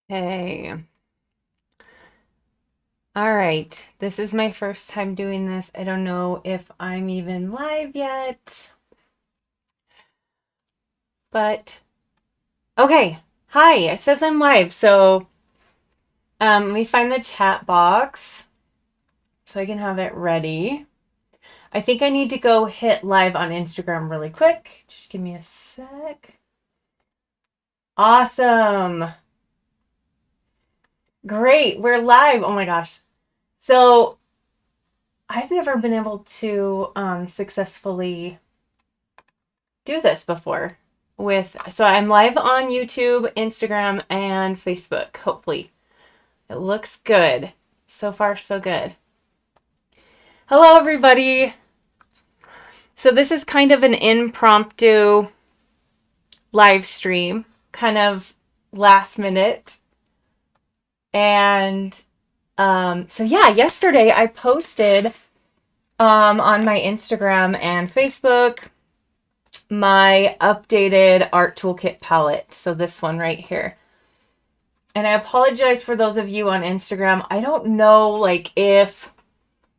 Okay. All right. This is my first time doing this. I don't know if I'm even live yet, but okay. Hi, it says I'm live. So, let me find the chat box so I can have it ready. I think I need to go hit live on Instagram really quick. Just give me a sec. Awesome. Great. We're live. Oh my gosh. So, I've never been able to successfully do this before so I'm live on YouTube, Instagram, and Facebook, hopefully. It looks good. So far, so good. Hello, everybody. So this is kind of an impromptu live stream, kind of last minute. And so yeah, yesterday I posted on my Instagram and Facebook my updated Art Toolkit palette. So this one right here. And I apologize for those of you on Instagram. I don't know like if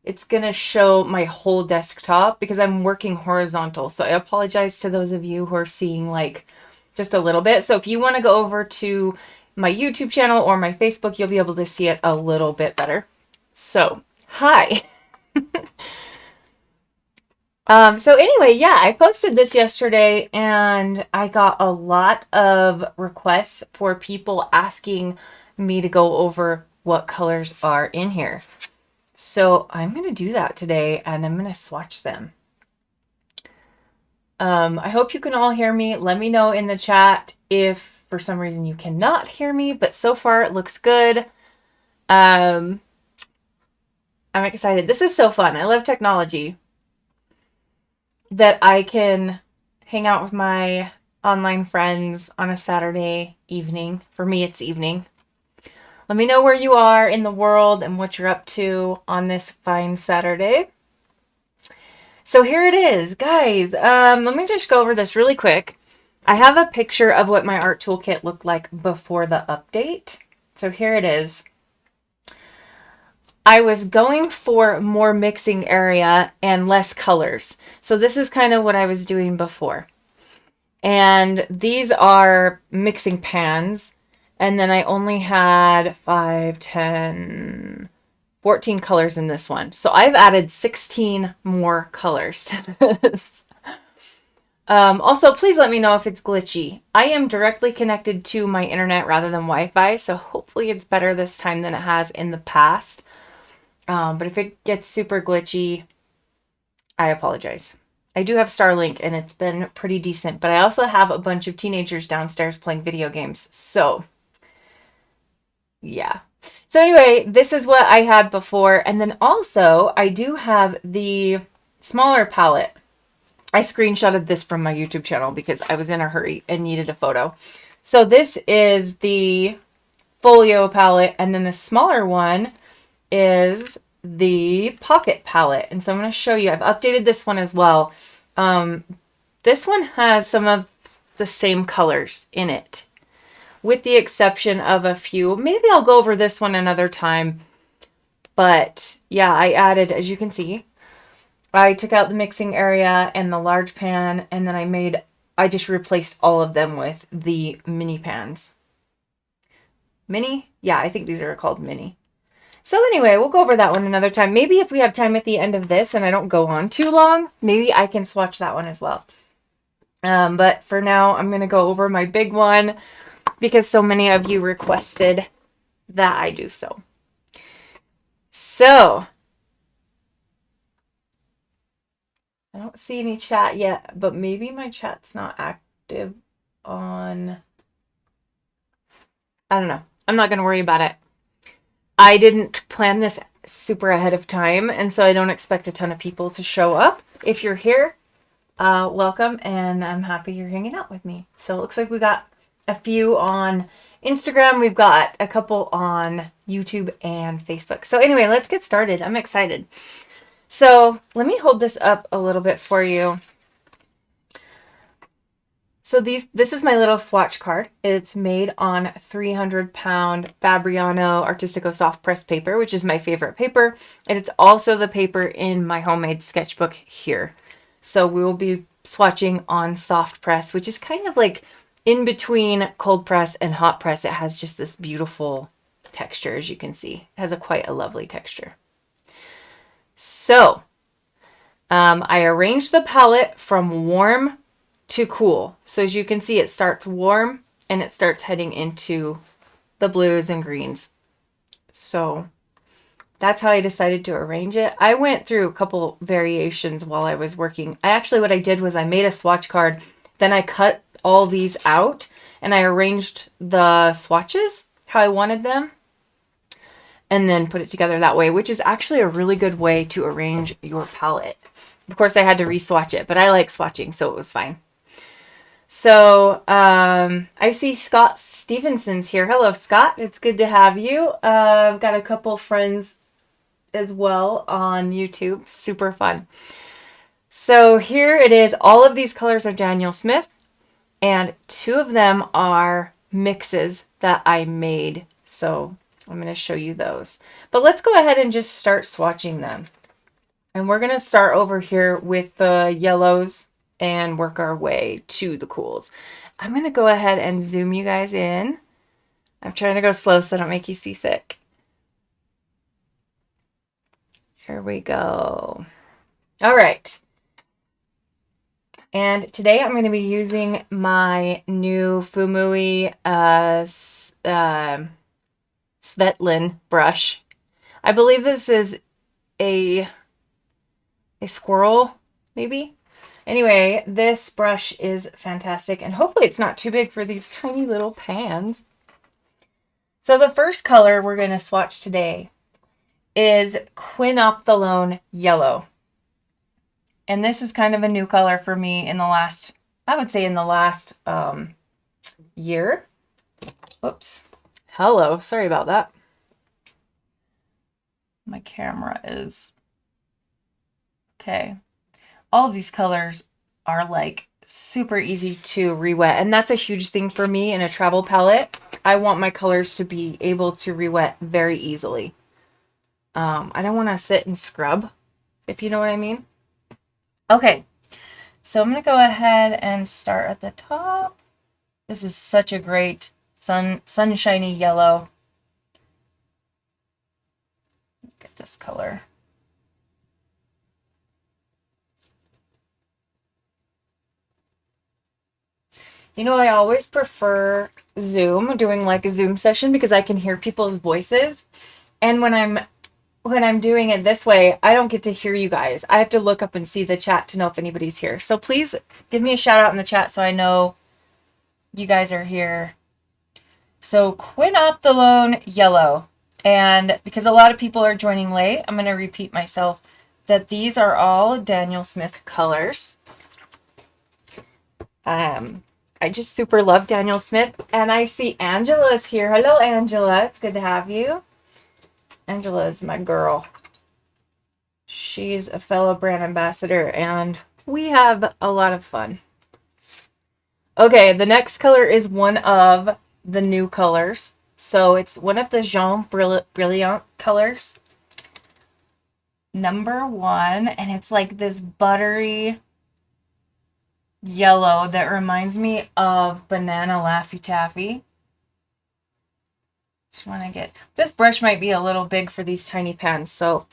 it's going to show my whole desktop because I'm working horizontal. So I apologize to those of you who are seeing like just a little bit. So if you want to go over to my YouTube channel or my Facebook, you'll be able to see it a little bit better. So, hi. So anyway, yeah, I posted this yesterday and I got a lot of requests for people asking me to go over what colors are in here. So I'm going to do that today and I'm going to swatch them. I hope you can all hear me. Let me know in the chat if for some reason you cannot hear me, but so far it looks good. I'm excited. This is so fun. I love technology. That I can hang out with my online friends on a Saturday evening. For me, it's evening. Let me know where you are in the world and what you're up to on this fine Saturday. So here it is, guys. Let me just go over this really quick. I have a picture of what my art toolkit looked like before the update. So here it is. I was going for more mixing area and less colors. So this is kind of what I was doing before. And these are mixing pans. And then I only had 5, 10, 14 colors in this one. So I've added 16 more colors to this. Also, please let me know if it's glitchy. I am directly connected to my internet rather than Wi-Fi. So hopefully it's better this time than it has in the past. But if it gets super glitchy, I apologize. I do have Starlink and it's been pretty decent, but I also have a bunch of teenagers downstairs playing video games. So, yeah. So anyway, this is what I had before. And then also, I do have the smaller palette. I screenshotted this from my YouTube channel because I was in a hurry and needed a photo. So this is the folio palette, and then the smaller one is the pocket palette. And so I'm going to show you. I've updated this one as well. This one has some of the same colors in it, with the exception of a few. Maybe I'll go over this one another time. But yeah, I added, as you can see, I took out the mixing area and the large pan, and then I just replaced all of them with the mini pans. Mini? Yeah, I think these are called mini. So anyway, we'll go over that one another time. Maybe if we have time at the end of this and I don't go on too long, maybe I can swatch that one as well. But for now, I'm going to go over my big one because so many of you requested that I do so. So, I don't see any chat yet, but maybe my chat's not active on... I don't know. I'm not going to worry about it. I didn't plan this super ahead of time, and so I don't expect a ton of people to show up. If you're here, welcome, and I'm happy you're hanging out with me. So it looks like we got a few on Instagram. We've got a couple on YouTube and Facebook. So anyway, let's get started. I'm excited. So let me hold this up a little bit for you. So this is my little swatch card. It's made on 300-pound Fabriano Artistico soft press paper, which is my favorite paper. And it's also the paper in my homemade sketchbook here. So we will be swatching on soft press, which is kind of like in between cold press and hot press. It has just this beautiful texture, as you can see. It has quite a lovely texture. So I arranged the palette from warm to cool. So as you can see, it starts warm and it starts heading into the blues and greens. So that's how I decided to arrange it. I went through a couple variations while I was working. What I did was I made a swatch card, then I cut all these out and I arranged the swatches how I wanted them and then put it together that way, which is actually a really good way to arrange your palette. Of course, I had to re-swatch it, but I like swatching, so it was fine. So I see Scott Stevenson's here. Hello, Scott. It's good to have you. I've got a couple friends as well on YouTube. Super fun. So here it is. All of these colors are Daniel Smith, and 2 of them are mixes that I made. So I'm going to show you those. But let's go ahead and just start swatching them. And we're going to start over here with the yellows and work our way to the cools. I'm going to go ahead and zoom you guys in. I'm trying to go slow so I don't make you seasick. Here we go. All right. And today I'm going to be using my new Fumui Svetlin brush. I believe this is a squirrel, maybe? Anyway, this brush is fantastic, and hopefully it's not too big for these tiny little pans. So the first color we're going to swatch today is Quinophthalone Yellow. And this is kind of a new color for me in the last, I would say in the last year. Whoops. Hello, sorry about that. My camera is, okay. All of these colors are like super easy to re-wet, and that's a huge thing for me in a travel palette. I want my colors to be able to re-wet very easily. I don't want to sit and scrub, if you know what I mean. Okay, so I'm going to go ahead and start at the top. This is such a great sunshiny yellow. Look at this color. You know, I always prefer Zoom, doing like a Zoom session, because I can hear people's voices. And when I'm doing it this way, I don't get to hear you guys. I have to look up and see the chat to know if anybody's here. So please give me a shout out in the chat so I know you guys are here. So Quinophthalone Yellow. And because a lot of people are joining late, I'm going to repeat myself that these are all Daniel Smith colors. I just super love Daniel Smith. And I see Angela's here. Hello, Angela. It's good to have you. Angela is my girl. She's a fellow brand ambassador, and we have a lot of fun. Okay, the next color is one of the new colors. So it's one of the Jean Brilliant colors. Number 1, and it's like this buttery yellow that reminds me of Banana Laffy Taffy. Just want to get, this brush might be a little big for these tiny pans, so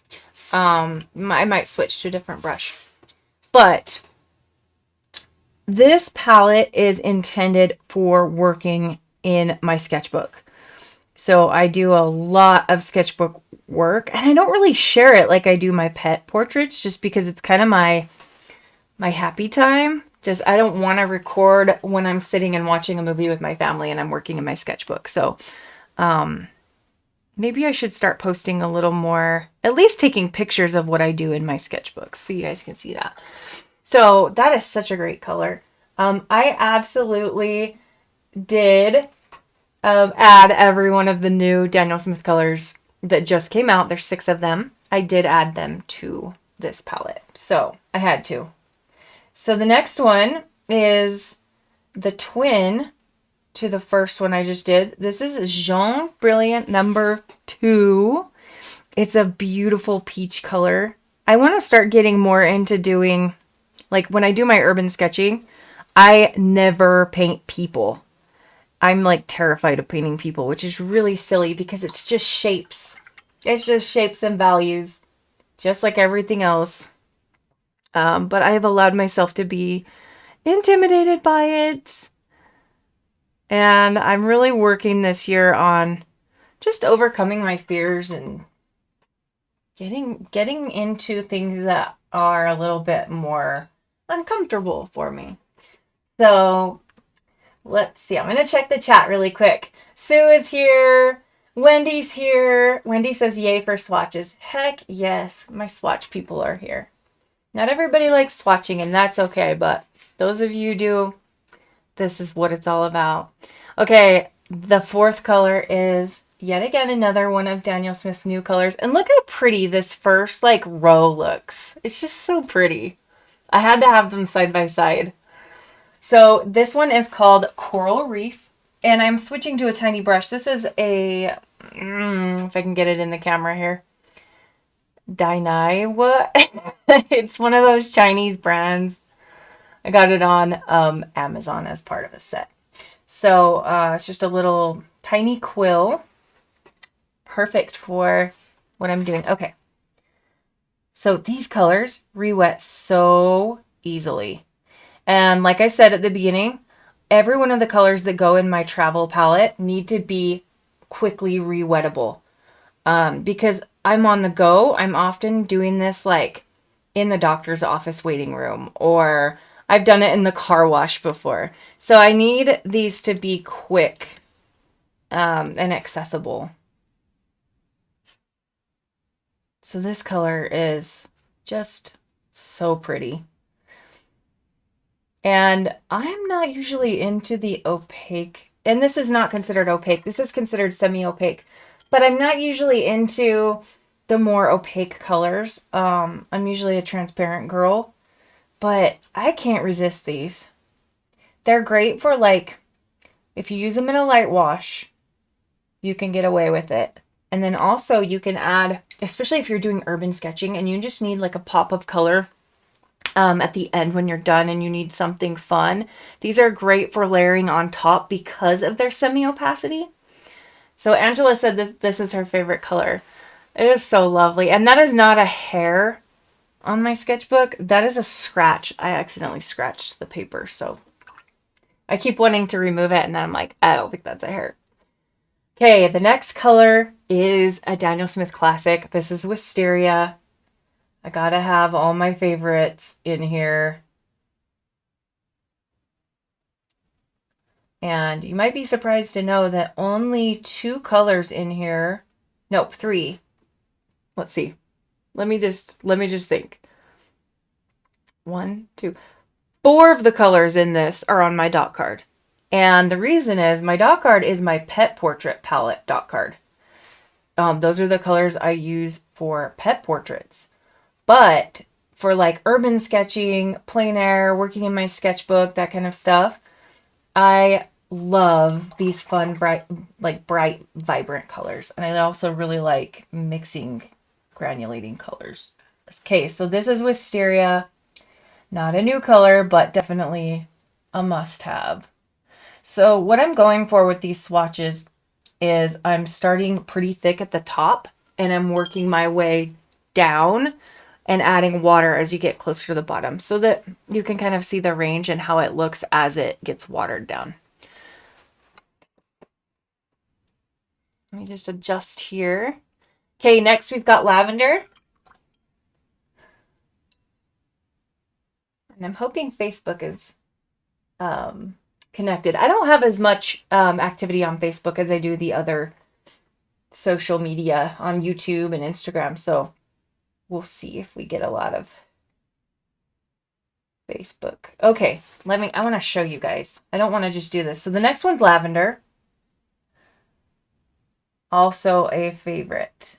I might switch to a different brush. But this palette is intended for working in my sketchbook. So I do a lot of sketchbook work, and I don't really share it like I do my pet portraits, just because it's kind of my happy time. Just, I don't want to record when I'm sitting and watching a movie with my family and I'm working in my sketchbook. So maybe I should start posting a little more, at least taking pictures of what I do in my sketchbooks so you guys can see that. So that is such a great color. I absolutely did add every one of the new Daniel Smith colors that just came out. There's 6 of them. I did add them to this palette. So I had to. So the next one is the twin to the first one I just did. This is Jaune Brilliant number 2. It's a beautiful peach color. I want to start getting more into doing, like when I do my urban sketching, I never paint people. I'm like terrified of painting people, which is really silly because it's just shapes. It's just shapes and values, just like everything else. But I have allowed myself to be intimidated by it. And I'm really working this year on just overcoming my fears and getting into things that are a little bit more uncomfortable for me. So let's see. I'm going to check the chat really quick. Sue is here. Wendy's here. Wendy says yay for swatches. Heck yes. My swatch people are here. Not everybody likes swatching, and that's okay. But those of you who do, this is what it's all about. Okay. The fourth color is yet again another one of Daniel Smith's new colors. And look how pretty this first like row looks. It's just so pretty. I had to have them side by side. So this one is called Coral Reef, and I'm switching to a tiny brush. This is a, if I can get it in the camera here, Daiwa. It's one of those Chinese brands. I got it on Amazon as part of a set. So it's just a little tiny quill. Perfect for what I'm doing. Okay. So these colors re-wet so easily. And like I said at the beginning, every one of the colors that go in my travel palette need to be quickly re-wettable. Because I'm on the go, I'm often doing this like in the doctor's office waiting room, or I've done it in the car wash before. So I need these to be quick and accessible. So this color is just so pretty. And I'm not usually into the opaque, and this is not considered opaque. This is considered semi-opaque, but I'm not usually into the more opaque colors. I'm usually a transparent girl, but I can't resist these. They're great for like, if you use them in a light wash, you can get away with it. And then also you can add, especially if you're doing urban sketching and you just need like a pop of color at the end when you're done and you need something fun. These are great for layering on top because of their semi-opacity. So Angela said this is her favorite color. It is so lovely. And that is not a hair on my sketchbook. That is a scratch. I accidentally scratched the paper. So I keep wanting to remove it. And then I'm like, I don't think that's a hair. Okay, the next color is a Daniel Smith classic. This is Wisteria. I gotta have all my favorites in here. And you might be surprised to know that only 2 colors in here. Nope, 3. Let's see. Let me just think. 1, 2. 4 of the colors in this are on my dot card. And the reason is my dot card is my pet portrait palette dot card. Those are the colors I use for pet portraits. But for like urban sketching, plein air, working in my sketchbook, that kind of stuff, I love these fun, bright, vibrant colors. And I also really like mixing granulating colors. Okay, so this is Wisteria. Not a new color, but definitely a must-have. So what I'm going for with these swatches is I'm starting pretty thick at the top and I'm working my way down and adding water as you get closer to the bottom so that you can kind of see the range and how it looks as it gets watered down. Let me just adjust here. Okay, next we've got lavender. And I'm hoping Facebook is connected. I don't have as much activity on Facebook as I do the other social media on YouTube and Instagram. So we'll see if we get a lot of Facebook. Okay, I want to show you guys. I don't want to just do this. So the next one's lavender. Also a favorite.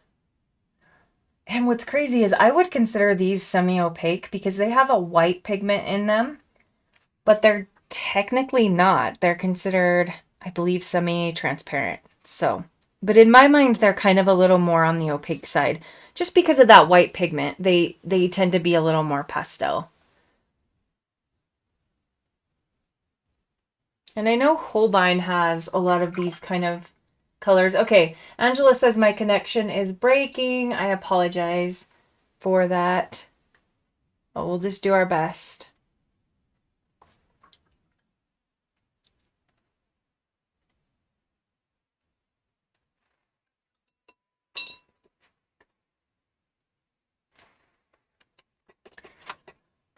And what's crazy is I would consider these semi-opaque because they have a white pigment in them, but they're technically not. They're considered, I believe, semi-transparent. So, but in my mind, they're kind of a little more on the opaque side. Just because of that white pigment, they tend to be a little more pastel. And I know Holbein has a lot of these kind of colors. Okay, Angela says my connection is breaking. I apologize for that. But we'll just do our best.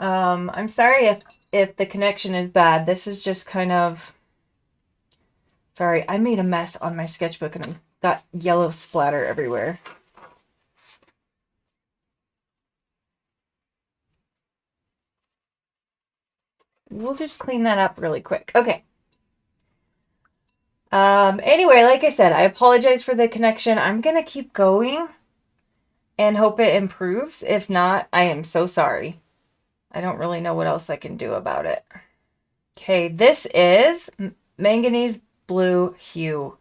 I'm sorry if the connection is bad. This is just kind of, sorry, I made a mess on my sketchbook and I got yellow splatter everywhere. We'll just clean that up really quick. Okay. Anyway, like I said, I apologize for the connection. I'm gonna keep going and hope it improves. If not, I am so sorry. I don't really know what else I can do about it. Okay, this is manganese blue hue.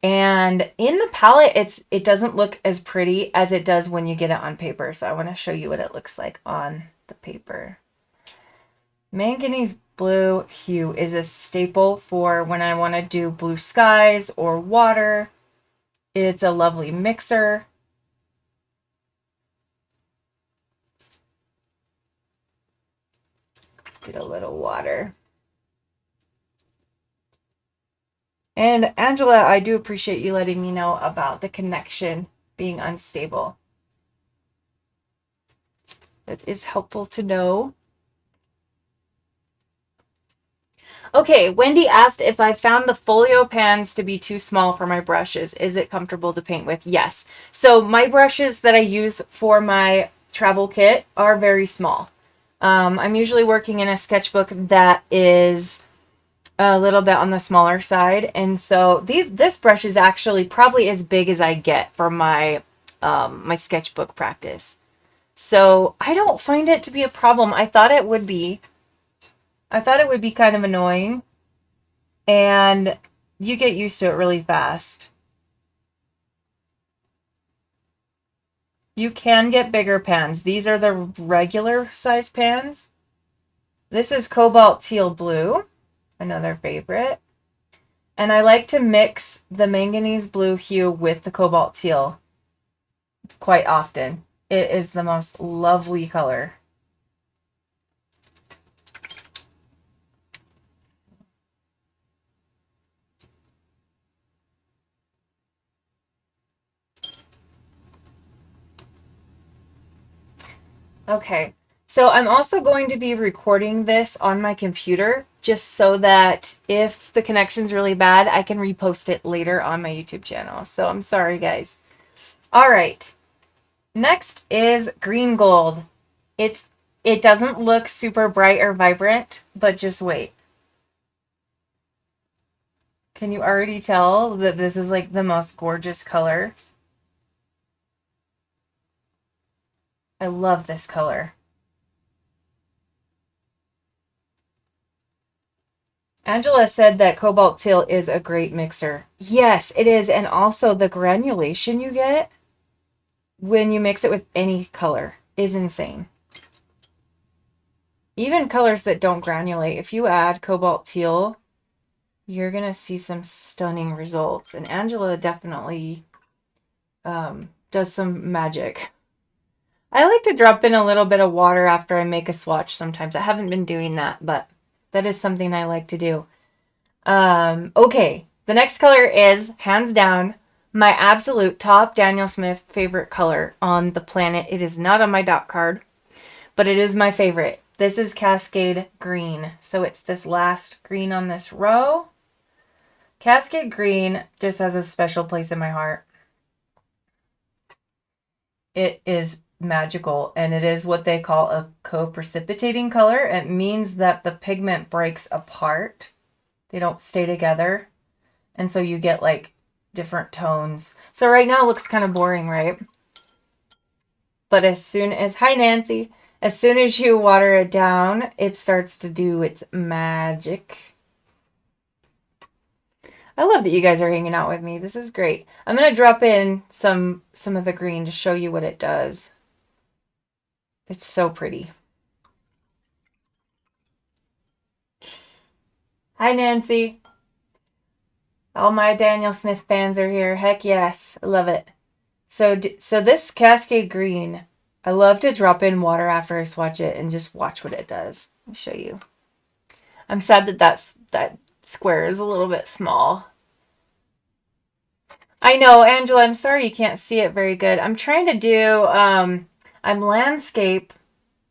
And in the palette, it doesn't look as pretty as it does when you get it on paper. So I want to show you what it looks like on the paper. Manganese blue hue is a staple for when I want to do blue skies or water. It's a lovely mixer. Let's get a little water. And Angela, I do appreciate you letting me know about the connection being unstable. It is helpful to know. Okay, Wendy asked if I found the folio pans to be too small for my brushes. Is it comfortable to paint with? Yes. So my brushes that I use for my travel kit are very small. I'm usually working in a sketchbook that is a little bit on the smaller side. And so this brush is actually probably as big as I get for my my sketchbook practice. So I don't find it to be a problem. I thought it would be. I thought it would be kind of annoying, and you get used to it really fast. You can get bigger pans. These are the regular size pans. This is cobalt teal blue, another favorite. And I like to mix the manganese blue hue with the cobalt teal quite often. It is the most lovely color. Okay, so I'm also going to be recording this on my computer just so that if the connection's really bad, I can repost it later on my YouTube channel. So I'm sorry, guys. All right, next is green gold. It doesn't look super bright or vibrant, but just wait. Can you already tell that this is like the most gorgeous color? I love this color. Angela said that cobalt teal is a great mixer. Yes, it is. And also the granulation you get when you mix it with any color is insane. Even colors that don't granulate, if you add cobalt teal, you're going to see some stunning results. And Angela definitely does some magic. I like to drop in a little bit of water after I make a swatch sometimes. I haven't been doing that, but that is something I like to do. Okay, the next color is, hands down, my absolute top Daniel Smith favorite color on the planet. It is not on my dot card, but it is my favorite. This is Cascade Green. So it's this last green on this row. Cascade Green just has a special place in my heart. It is magical, and it is what they call a co-precipitating color. It means that the pigment breaks apart. They don't stay together. And so you get like different tones. So right now it looks kind of boring, right? But as soon as, hi Nancy, As soon as you water it down, it starts to do its magic. I love that you guys are hanging out with me. This is great. I'm going to drop in some of the green to show you what it does. It's so pretty. Hi, Nancy. All my Daniel Smith fans are here. Heck yes. I love it. So this Cascade Green, I love to drop in water after I swatch it and just watch what it does. Let me show you. I'm sad that that square is a little bit small. I know, Angela, I'm sorry you can't see it very good. I'm trying to do, I'm landscape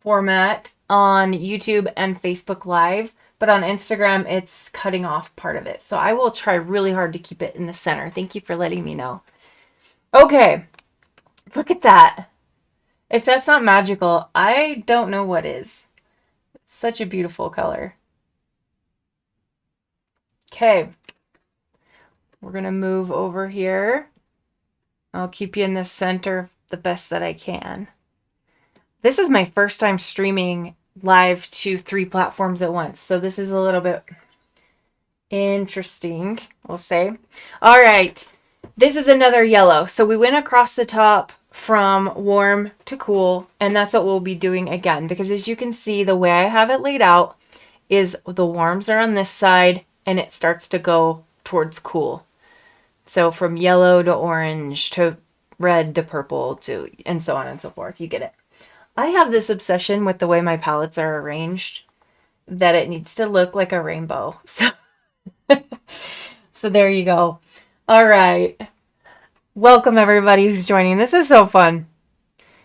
format on YouTube and Facebook Live, but on Instagram, it's cutting off part of it. So I will try really hard to keep it in the center. Thank you for letting me know. Okay, look at that. If that's not magical, I don't know what is. It's such a beautiful color. Okay. We're going to move over here. I'll keep you in the center the best that I can. This is my first time streaming live to 3 platforms at once. So this is a little bit interesting, we'll say. All right. This is another yellow. So we went across the top from warm to cool, and that's what we'll be doing again. Because as you can see, the way I have it laid out is the warms are on this side, and it starts to go towards cool. So from yellow to orange to red to purple to, and so on and so forth. You get it. I have this obsession with the way my palettes are arranged that it needs to look like a rainbow. So there you go. All right. Welcome everybody who's joining. This is so fun.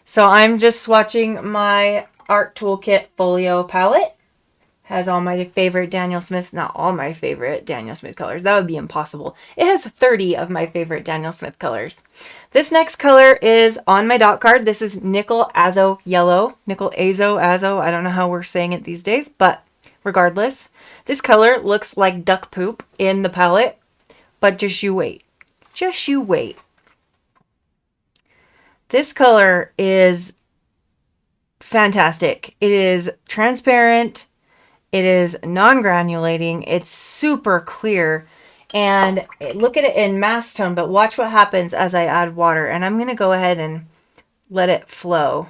So I'm just swatching my Art Toolkit Folio palette. Has all my favorite Daniel Smith, not all my favorite Daniel Smith colors. That would be impossible. It has 30 of my favorite Daniel Smith colors. This next color is on my dot card. This is Nickel Azo Yellow. Nickel Azo. I don't know how we're saying it these days, but regardless. This color looks like duck poop in the palette, but just you wait. Just you wait. This color is fantastic. It is transparent. It is non-granulating. It's super clear. And look at it in mass tone, but watch what happens as I add water. And I'm going to go ahead and let it flow.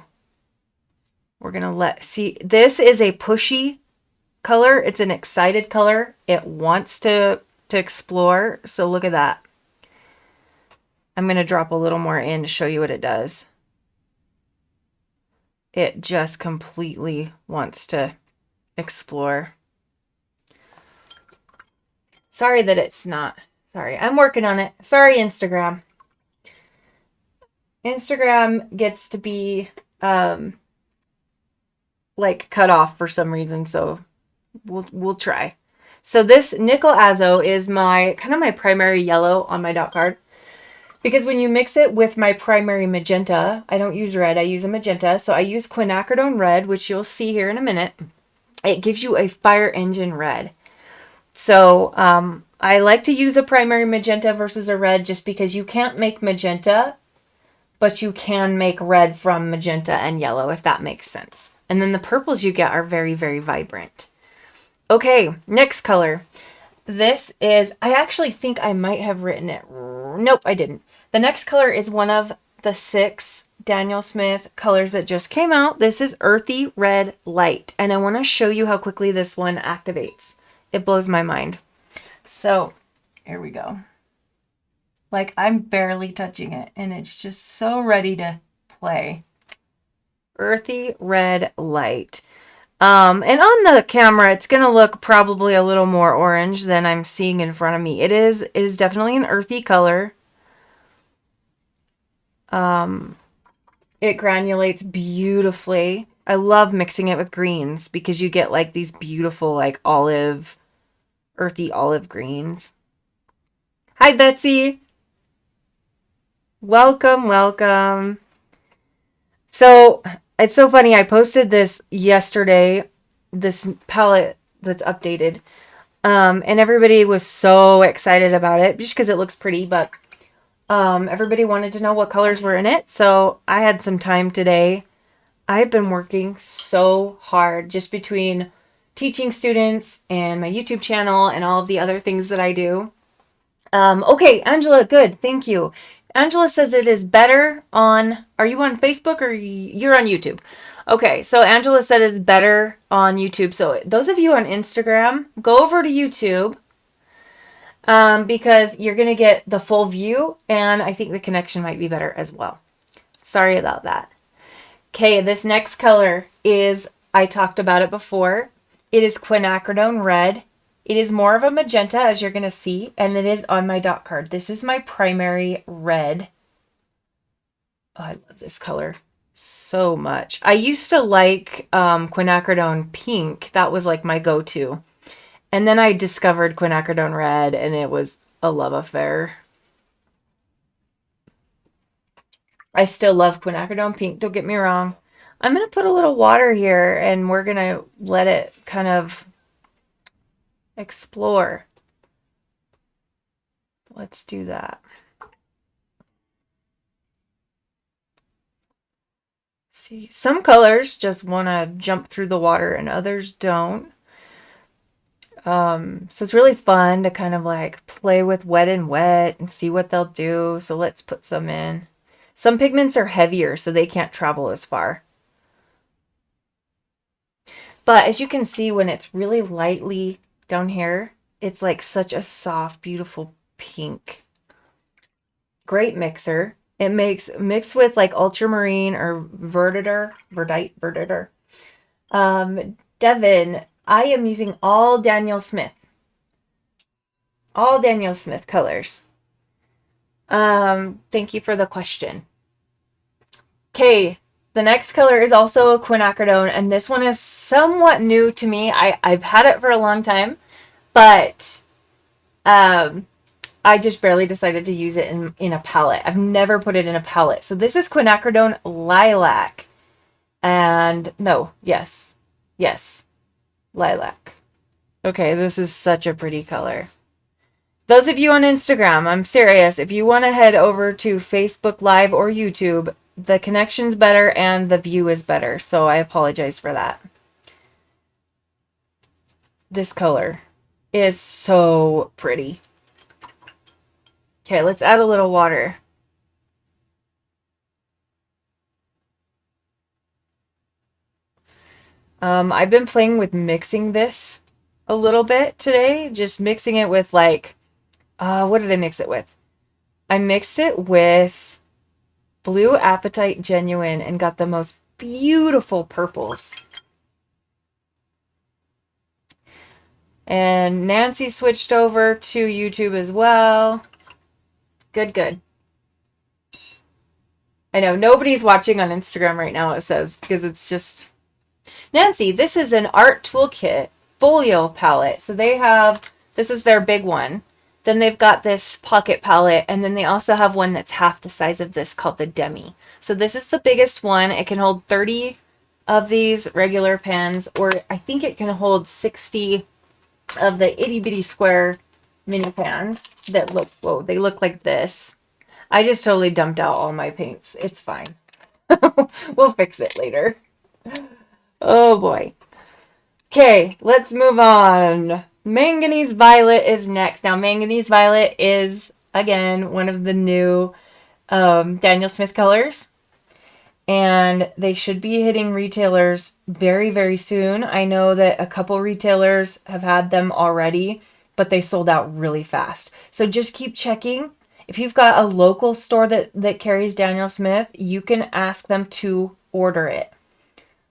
We're going to see, this is a pushy color. It's an excited color. It wants to explore. So look at that. I'm going to drop a little more in to show you what it does. It just completely wants to explore. Sorry that it's not. Sorry, I'm working on it. Sorry, Instagram. Instagram gets to be like cut off for some reason, so we'll try. So this Nickel Azo is my kind of my primary yellow on my dot card. Because when you mix it with my primary magenta, I don't use red, I use a magenta. So I use quinacridone red, which you'll see here in a minute. It gives you a fire engine red. So I like to use a primary magenta versus a red just because you can't make magenta, but you can make red from magenta and yellow, if that makes sense. And then the purples you get are very, very vibrant. Okay, next color. This is, I actually think I might have written it. Nope, I didn't. The next color is one of the 6 Daniel Smith colors that just came out. This is Earthy Red Light. And I want to show you how quickly this one activates. It blows my mind. So here we go. Like I'm barely touching it and it's just so ready to play. Earthy Red Light. And on the camera, it's going to look probably a little more orange than I'm seeing in front of me. It is definitely an earthy color. It granulates beautifully. I love mixing it with greens because you get like these beautiful like olive, earthy olive greens. Hi, Betsy. Welcome, welcome. So it's so funny. I posted this yesterday, this palette that's updated. And everybody was so excited about it just because it looks pretty, but everybody wanted to know what colors were in it. So I had some time today. I've been working so hard just between teaching students and my YouTube channel and all of the other things that I do. Okay, Angela, good. Thank you. Angela says it is better on, are you on Facebook or you're on YouTube? Okay, so Angela said it's better on YouTube. So those of you on Instagram, go over to YouTube because you're going to get the full view and I think the connection might be better as well. Sorry about that. Okay, this next color is, I talked about it before. It is quinacridone red. It is more of a magenta, as you're going to see, and it is on my dot card. This is my primary red. Oh, I love this color so much. I used to like quinacridone pink. That was like my go-to. And then I discovered quinacridone red, and it was a love affair. I still love quinacridone pink, don't get me wrong. I'm going to put a little water here, and we're going to let it kind of explore. Let's do that. See, some colors just want to jump through the water and others don't. So it's really fun to kind of like play with wet and wet and see what they'll do. So let's put some in. Some pigments are heavier, so they can't travel as far. But as you can see, when it's really lightly down here, it's like such a soft, beautiful pink. Great mixer. It makes mixed with like ultramarine or verdite. Devin, I am using all Daniel Smith. All Daniel Smith colors. Thank you for the question. Okay, the next color is also a quinacridone, and this one is somewhat new to me. I've had it for a long time, but I just barely decided to use it in a palette. I've never put it in a palette. So this is quinacridone lilac. And no, yes, lilac. Okay, this is such a pretty color. Those of you on Instagram, I'm serious. If you want to head over to Facebook Live or YouTube, the connection's better and the view is better. So I apologize for that. This color is so pretty. Okay, let's add a little water. I've been playing with mixing this a little bit today. Just mixing it with like, what did I mix it with? I mixed it with Blue Apatite Genuine and got the most beautiful purples. And Nancy switched over to YouTube as well. Good, good. I know nobody's watching on Instagram right now, it says, because it's just... Nancy, this is an Art Toolkit FOLIO palette. So they have, this is their big one. Then they've got this pocket palette, and then they also have one that's half the size of this called the Demi. So this is the biggest one. It can hold 30 of these regular pens, or I think it can hold 60 of the itty bitty square mini pans that look, whoa, they look like this. I just totally dumped out all my paints. It's fine. We'll fix it later. Oh boy. Okay, let's move on. Manganese Violet is next. Now, Manganese Violet is, again, one of the new Daniel Smith colors. And they should be hitting retailers very, very soon. I know that a couple retailers have had them already, but they sold out really fast. So just keep checking. If you've got a local store that carries Daniel Smith, you can ask them to order it.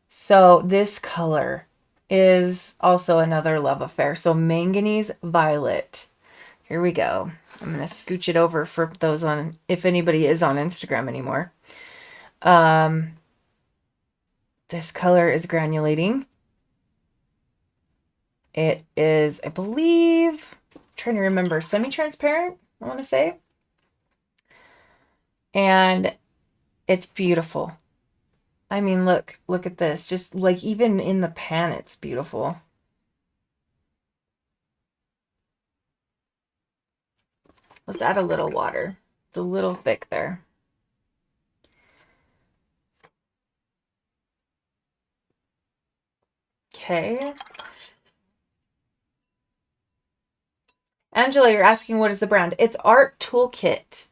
So this color is also another love affair. So Manganese Violet. Here we go. I'm going to scooch it over for those on, if anybody is on Instagram anymore. This color is granulating. It is, I believe, I'm trying to remember, semi-transparent, I want to say. And it's beautiful. I mean, look at this. Just like even in the pan, it's beautiful. Let's add a little water. It's a little thick there. Okay. Angela, you're asking what is the brand? It's Art Toolkit.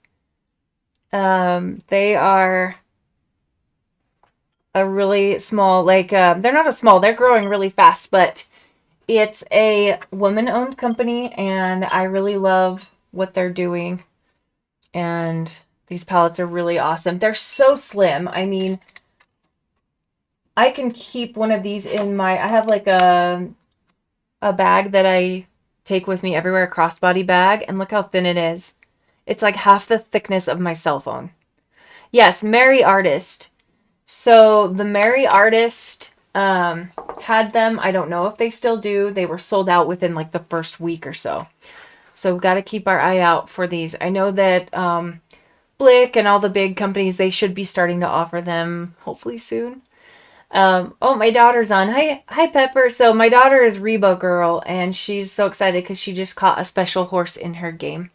They are a really small, like, they're not a small, they're growing really fast, but it's a woman-owned company, and I really love what they're doing. And these palettes are really awesome. They're so slim. I mean, I can keep one of these in my, I have like a bag that I take with me everywhere, a crossbody bag, and look how thin it is. It's like half the thickness of my cell phone. Yes, Merry Artist. So the Merry Artist had them. I don't know if they still do. They were sold out within like the first week or so. So we've got to keep our eye out for these. I know that Blick and all the big companies, they should be starting to offer them hopefully soon. Oh, my daughter's on. Hi, Pepper. So my daughter is Reba Girl, and she's so excited because she just caught a special horse in her game.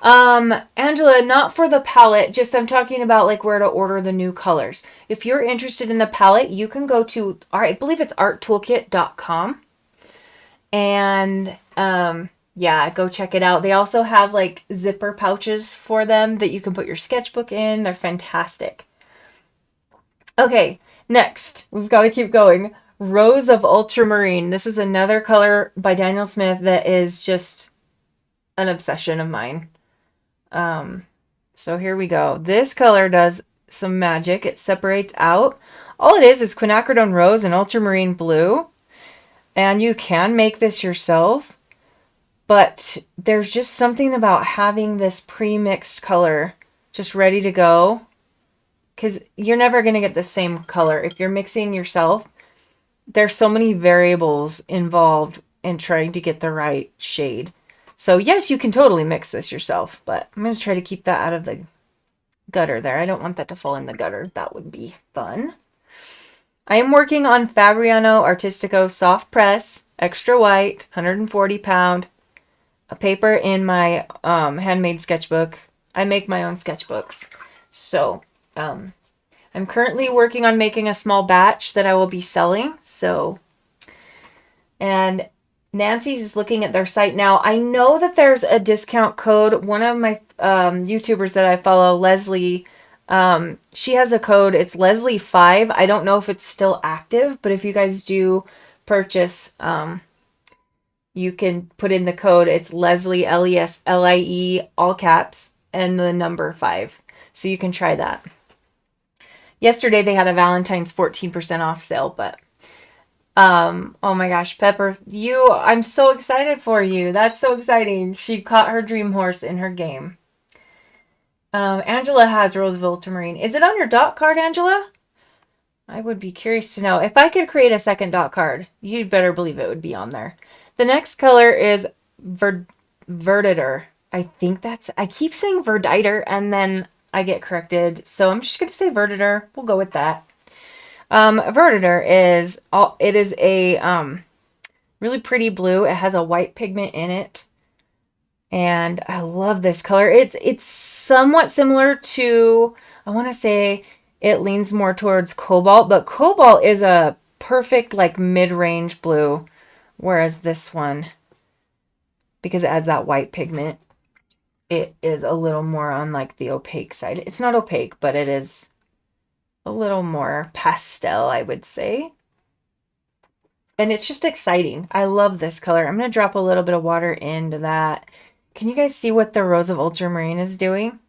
Angela, not for the palette, just I'm talking about like where to order the new colors. If you're interested in the palette, you can go to, I believe it's arttoolkit.com. And, yeah, go check it out. They also have like zipper pouches for them that you can put your sketchbook in. They're fantastic. Okay, next, we've got to keep going. Rose of Ultramarine. This is another color by Daniel Smith that is just an obsession of mine. So here we go. This color does some magic. It separates out. All it is quinacridone rose and ultramarine blue. And you can make this yourself. But there's just something about having this pre-mixed color just ready to go. Because you're never going to get the same color. If you're mixing yourself, there's so many variables involved in trying to get the right shade. So yes, you can totally mix this yourself, but I'm going to try to keep that out of the gutter there. I don't want that to fall in the gutter. That would be fun. I am working on Fabriano Artistico Soft Press, extra white, 140 pound, a paper in my handmade sketchbook. I make my own sketchbooks. So I'm currently working on making a small batch that I will be selling. And Nancy's looking at their site now. I know that there's a discount code. One of my YouTubers that I follow, Leslie, she has a code. It's Leslie5. I don't know if it's still active, but if you guys do purchase, you can put in the code. It's Leslie, Leslie, all caps, and the number 5. So you can try that. Yesterday they had a Valentine's 14% off sale, but oh my gosh, Pepper, I'm so excited for you. That's so exciting. She caught her dream horse in her game. Angela has Rose of Ultramarine. Is it on your dot card, Angela? I would be curious to know. If I could create a second dot card, you'd better believe it would be on there. The next color is Verditer. I keep saying Verditer and then I get corrected. So I'm just going to say Verditer. We'll go with that. Verditer is a really pretty blue. It has a white pigment in it. And I love this color. It's somewhat similar to, I want to say it leans more towards cobalt, but cobalt is a perfect like mid-range blue, whereas this one, because it adds that white pigment, it is a little more on like the opaque side. It's not opaque, but it is a little more pastel, I would say. And it's just exciting. I love this color. I'm going to drop a little bit of water into that. Can you guys see what the Rose of Ultramarine is doing?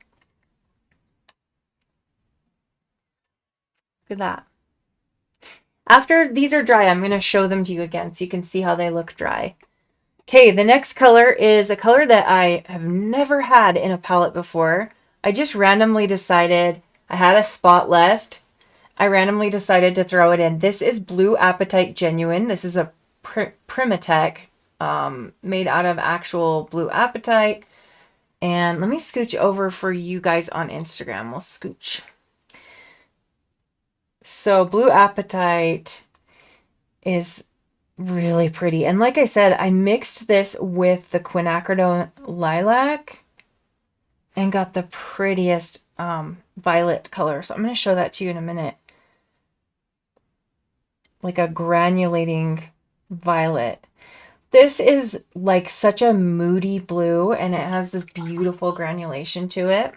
Look at that. After these are dry, I'm going to show them to you again so you can see how they look dry. Okay, the next color is a color that I have never had in a palette before. I just randomly decided I had a spot left. I randomly decided to throw it in. This is Blue Apatite Genuine. This is a Primatech made out of actual blue apatite. And let me scooch over for you guys on Instagram. We'll scooch. So Blue Apatite is really pretty. And like I said, I mixed this with the quinacridone lilac and got the prettiest violet color. So I'm going to show that to you in a minute. Like a granulating violet. This is like such a moody blue, and it has this beautiful granulation to it.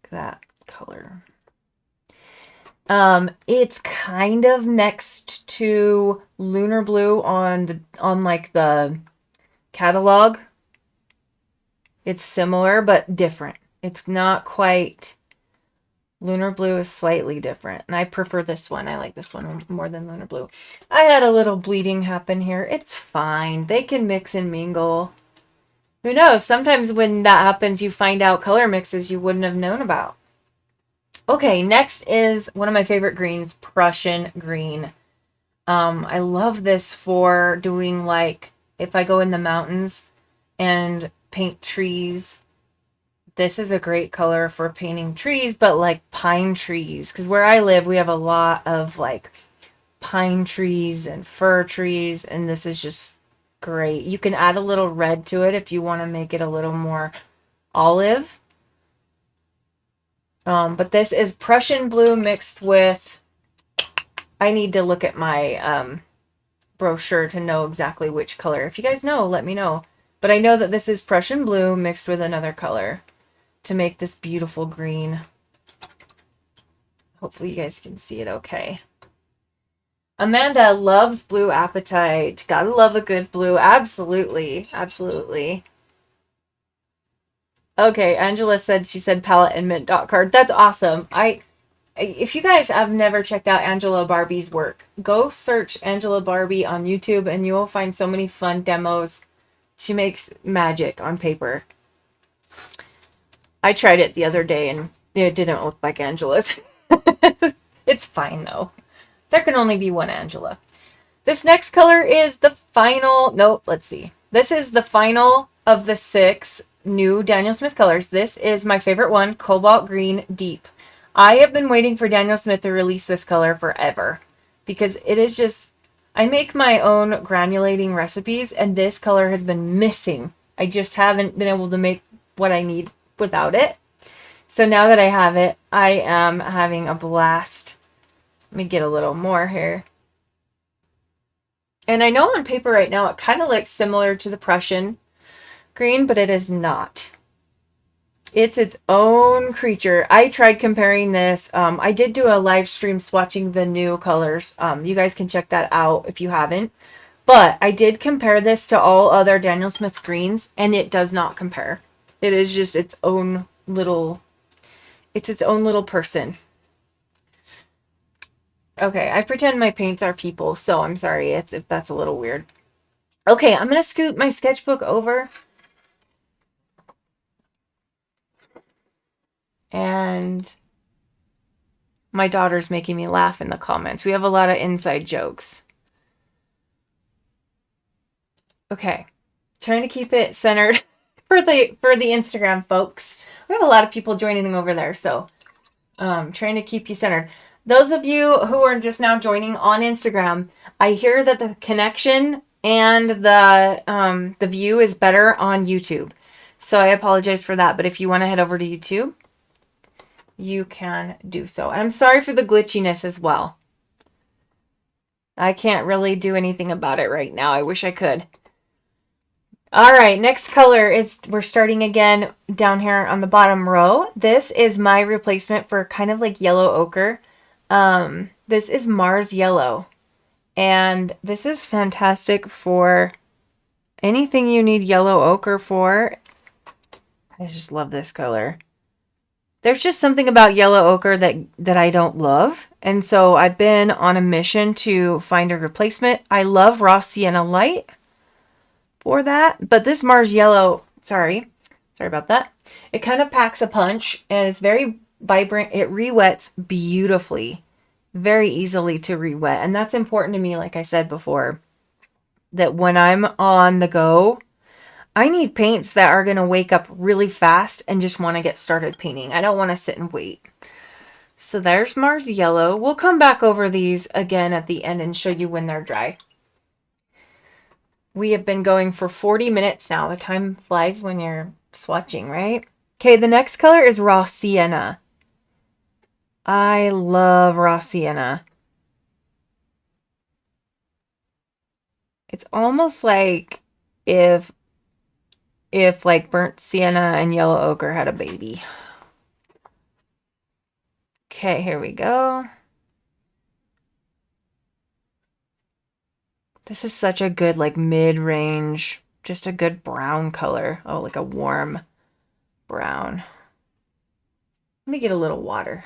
Look at that color. It's kind of next to Lunar Blue on like the catalog. It's similar but different. It's not quite. Lunar Blue is slightly different, and I prefer this one. I like this one more than Lunar Blue. I had a little bleeding happen here. It's fine. They can mix and mingle. Who knows? Sometimes when that happens, you find out color mixes you wouldn't have known about. Okay, next is one of my favorite greens, Prussian green. I love this for doing, like, if I go in the mountains and paint trees. This is a great color for painting trees, but like pine trees. Because where I live, we have a lot of like pine trees and fir trees, and this is just great. You can add a little red to it if you want to make it a little more olive. But this is Prussian blue mixed with, I need to look at my brochure to know exactly which color. If you guys know, let me know. But I know that this is Prussian blue mixed with another color to make this beautiful green. Hopefully you guys can see it okay. Amanda loves Blue Appetite. Gotta love a good blue. Absolutely. Absolutely. Okay, Angela said she said palette and mint dot card. That's awesome. If you guys have never checked out Angela Barbie's work, go search Angela Barbie on YouTube and you will find so many fun demos. She makes magic on paper. I tried it the other day and it didn't look like Angela's. It's fine though. There can only be one Angela. This next color is the final. Nope, let's see. This is the final of the 6 new Daniel Smith colors. This is my favorite one, Cobalt Green Deep. I have been waiting for Daniel Smith to release this color forever because it is just, I make my own granulating recipes and this color has been missing. I just haven't been able to make what I need without it. So now that I have it, I am having a blast. Let me get a little more here. And I know on paper right now it kind of looks similar to the Prussian green, but it is not. It's its own creature. I tried comparing this. I did do a live stream swatching the new colors. You guys can check that out if you haven't. But I did compare this to all other Daniel Smith greens, and it does not compare. It is just its own little person. Okay, I pretend my paints are people, so I'm sorry if that's a little weird. Okay, I'm going to scoot my sketchbook over. And my daughter's making me laugh in the comments. We have a lot of inside jokes. Okay, trying to keep it centered for the Instagram folks. We have a lot of people joining over there, so trying to keep you centered. Those of you who are just now joining on Instagram, I hear that the connection and the view is better on YouTube. So I apologize for that, but if you want to head over to YouTube, you can do so. And I'm sorry for the glitchiness as well. I can't really do anything about it right now. I wish I could. All right, next color is, we're starting again down here on the bottom row. This is my replacement for kind of like yellow ochre. This is Mars Yellow. And this is fantastic for anything you need yellow ochre for. I just love this color. There's just something about yellow ochre that I don't love. And so I've been on a mission to find a replacement. I love Raw Sienna Light for that. But this Mars Yellow, sorry about that. It kind of packs a punch and it's very vibrant. It re-wets beautifully. Very easily to re-wet. And that's important to me, like I said before. That when I'm on the go, I need paints that are going to wake up really fast and just want to get started painting. I don't want to sit and wait. So there's Mars Yellow. We'll come back over these again at the end and show you when they're dry. We have been going for 40 minutes now. The time flies when you're swatching, right? Okay, the next color is Raw Sienna. I love raw sienna. It's almost like if like burnt sienna and yellow ochre had a baby. Okay, here we go. This is such a good like mid-range, just a good brown color. Oh, like a warm brown. Let me get a little water.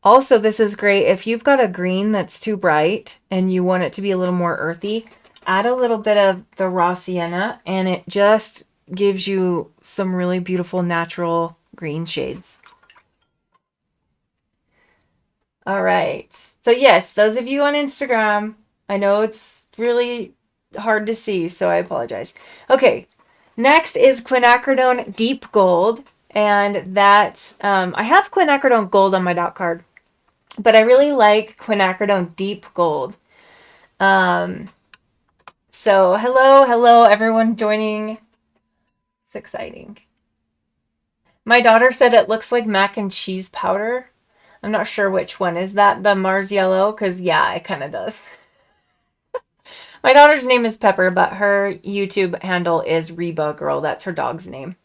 Also, this is great if you've got a green that's too bright and you want it to be a little more earthy, add a little bit of the raw sienna and it just gives you some really beautiful natural green shades. All right. So yes, those of you on Instagram, I know it's really hard to see, so I apologize. Okay, next is quinacridone Deep Gold, and that's I have quinacridone Gold on my dot card, but I really like quinacridone Deep Gold. So hello everyone joining. It's exciting. My daughter said it looks like mac and cheese powder. I'm not sure which one. Is that the Mars Yellow? Because, yeah, it kind of does. My daughter's name is Pepper, but her YouTube handle is Reba Girl. That's her dog's name.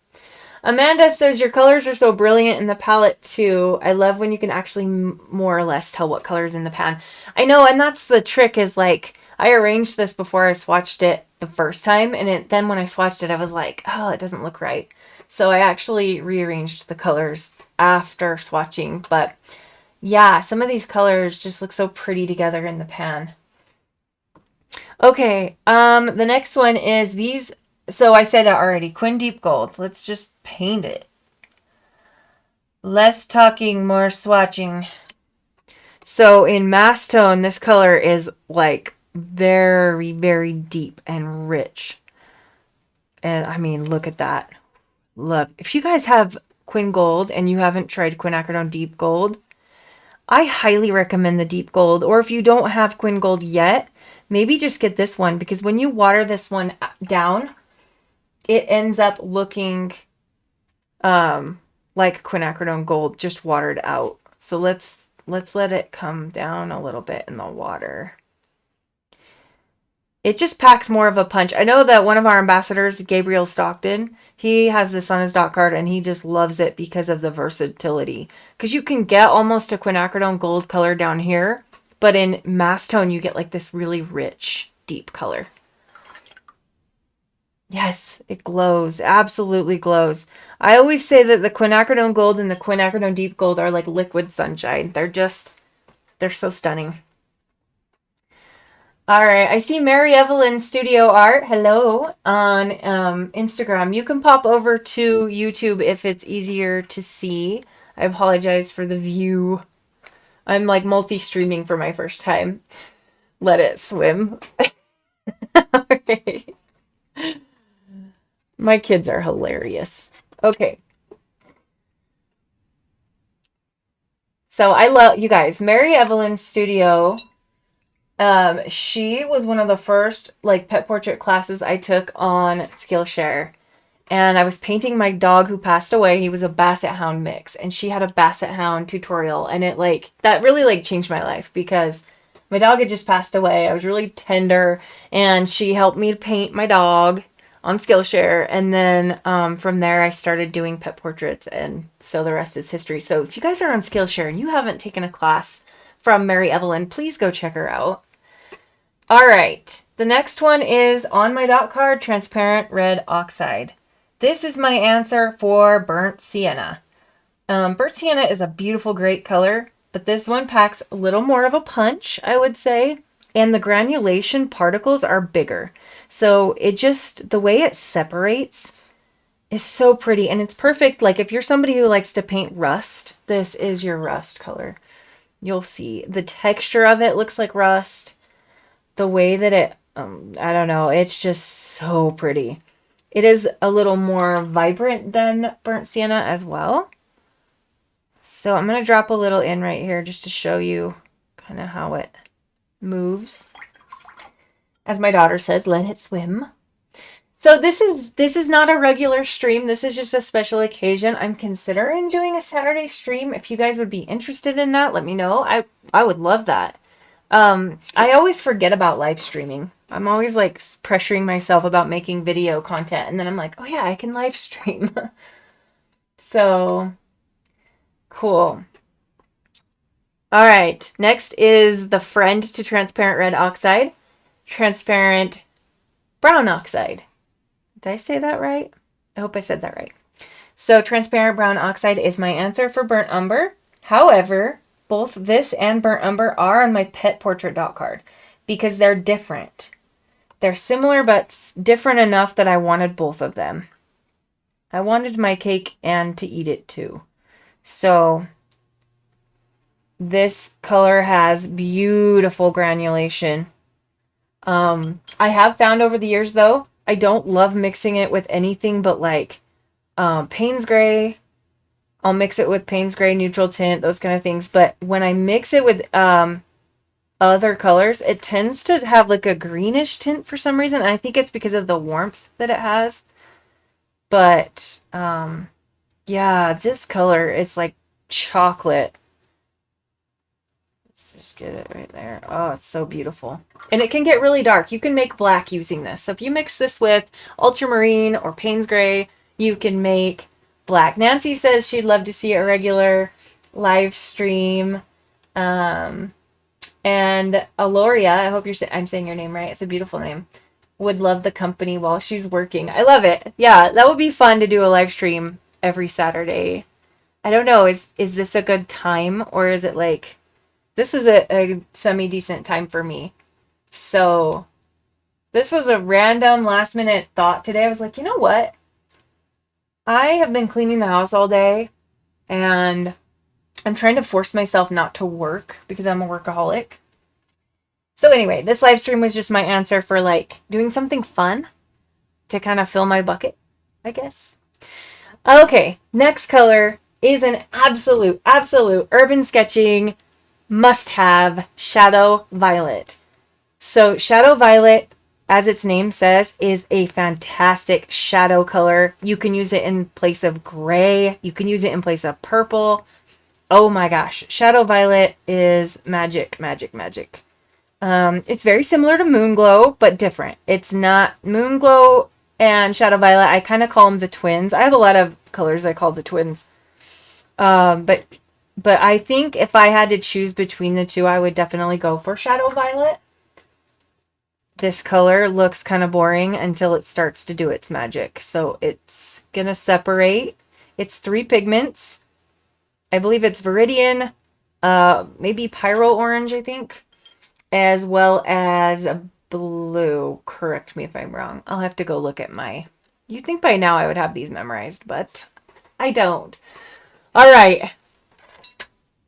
Amanda says, your colors are so brilliant in the palette, too. I love when you can actually more or less tell what color's in the pan. I know, and that's the trick is, like, I arranged this before I swatched it the first time, and then when I swatched it, I was like, oh, it doesn't look right. So I actually rearranged the colors after swatching, but yeah, some of these colors just look so pretty together in the pan. Okay, the next one is these. So I said it already, Quin Deep Gold. Let's just paint it. Less talking, more swatching. So in mass tone, this color is like very, very deep and rich. And I mean, look at that. Love. If you guys have Quin Gold and you haven't tried quinacridone Deep Gold, I highly recommend the Deep Gold. Or if you don't have Quin Gold yet, maybe just get this one, because when you water this one down, it ends up looking like quinacridone Gold, just watered out. So let's let it come down a little bit in the water. It just packs more of a punch. I know that one of our ambassadors, Gabriel Stockton, he has this on his dot card and he just loves it because of the versatility. Because you can get almost a quinacridone Gold color down here, but in mass tone you get like this really rich, deep color. Yes, it glows. Absolutely glows. I always say that the quinacridone Gold and the quinacridone Deep Gold are like liquid sunshine. They're so stunning. All right, I see Mary Evelyn Studio Art, hello, on Instagram. You can pop over to YouTube if it's easier to see. I apologize for the view. I'm like multi-streaming for my first time. Let it swim. Okay. My kids are hilarious. Okay. So I love, you guys, Mary Evelyn Studio. She was one of the first like pet portrait classes I took on Skillshare, and I was painting my dog who passed away. He was a Basset Hound mix, and she had a Basset Hound tutorial, and it like that really like changed my life because my dog had just passed away. I was really tender, and she helped me paint my dog on Skillshare, and then from there I started doing pet portraits, and so the rest is history. So if you guys are on Skillshare and you haven't taken a class from Mary Evelyn, please go check her out. All right, the next one is on my dot card, transparent red oxide. This is my answer for burnt sienna. Burnt sienna is a beautiful, great color, but this one packs a little more of a punch, I would say, and the granulation particles are bigger. So it just, the way it separates is so pretty, and it's perfect. Like if you're somebody who likes to paint rust, this is your rust color. You'll see the texture of it looks like rust. The way that it, I don't know, it's just so pretty. It is a little more vibrant than burnt sienna as well. So I'm going to drop a little in right here just to show you kind of how it moves. As my daughter says, let it swim. So this is not a regular stream. This is just a special occasion. I'm considering doing a Saturday stream. If you guys would be interested in that, let me know. I would love that. I always forget about live streaming. I'm always like pressuring myself about making video content, and then I'm like, oh yeah, I can live stream. So cool. All right, next is the friend to transparent red oxide, transparent brown oxide. Did I say that right? I hope I said that right. So transparent brown oxide is my answer for burnt umber. However, both this and burnt umber are on my pet portrait dot card because they're different. They're similar but different enough that I wanted both of them. I wanted my cake and to eat it too. So this color has beautiful granulation. I have found over the years though, I don't love mixing it with anything but like Payne's Gray. I'll mix it with Payne's Gray, neutral tint, those kind of things. But when I mix it with other colors, it tends to have like a greenish tint for some reason. And I think it's because of the warmth that it has. But yeah, this color is like chocolate. Let's just get it right there. Oh, it's so beautiful. And it can get really dark. You can make black using this. So if you mix this with ultramarine or Payne's Gray, you can make black. Nancy says she'd love to see a regular live stream. And Aloria, I hope I'm saying your name right. It's a beautiful name. Would love the company while she's working. I love it. Yeah, that would be fun to do a live stream every Saturday. I don't know. Is this a good time, or is it like this is a semi-decent time for me? So this was a random last minute thought today. I was like, you know what? I have been cleaning the house all day and I'm trying to force myself not to work because I'm a workaholic. So anyway, this live stream was just my answer for like doing something fun to kind of fill my bucket, I guess. Okay, next color is an absolute urban sketching must-have, Shadow Violet. So Shadow Violet, as its name says, is a fantastic shadow color. You can use it in place of gray. You can use it in place of purple. Oh my gosh. Shadow Violet is magic, magic, magic. It's very similar to Moonglow, but different. It's not Moonglow and Shadow Violet. I kind of call them the twins. I have a lot of colors I call the twins. But I think if I had to choose between the two, I would definitely go for Shadow Violet. This color looks kind of boring until it starts to do its magic. So it's going to separate. It's 3 pigments. I believe it's Viridian, maybe Pyro Orange, I think, as well as blue. Correct me if I'm wrong. I'll have to go look at my... You'd think by now I would have these memorized, but I don't. All right.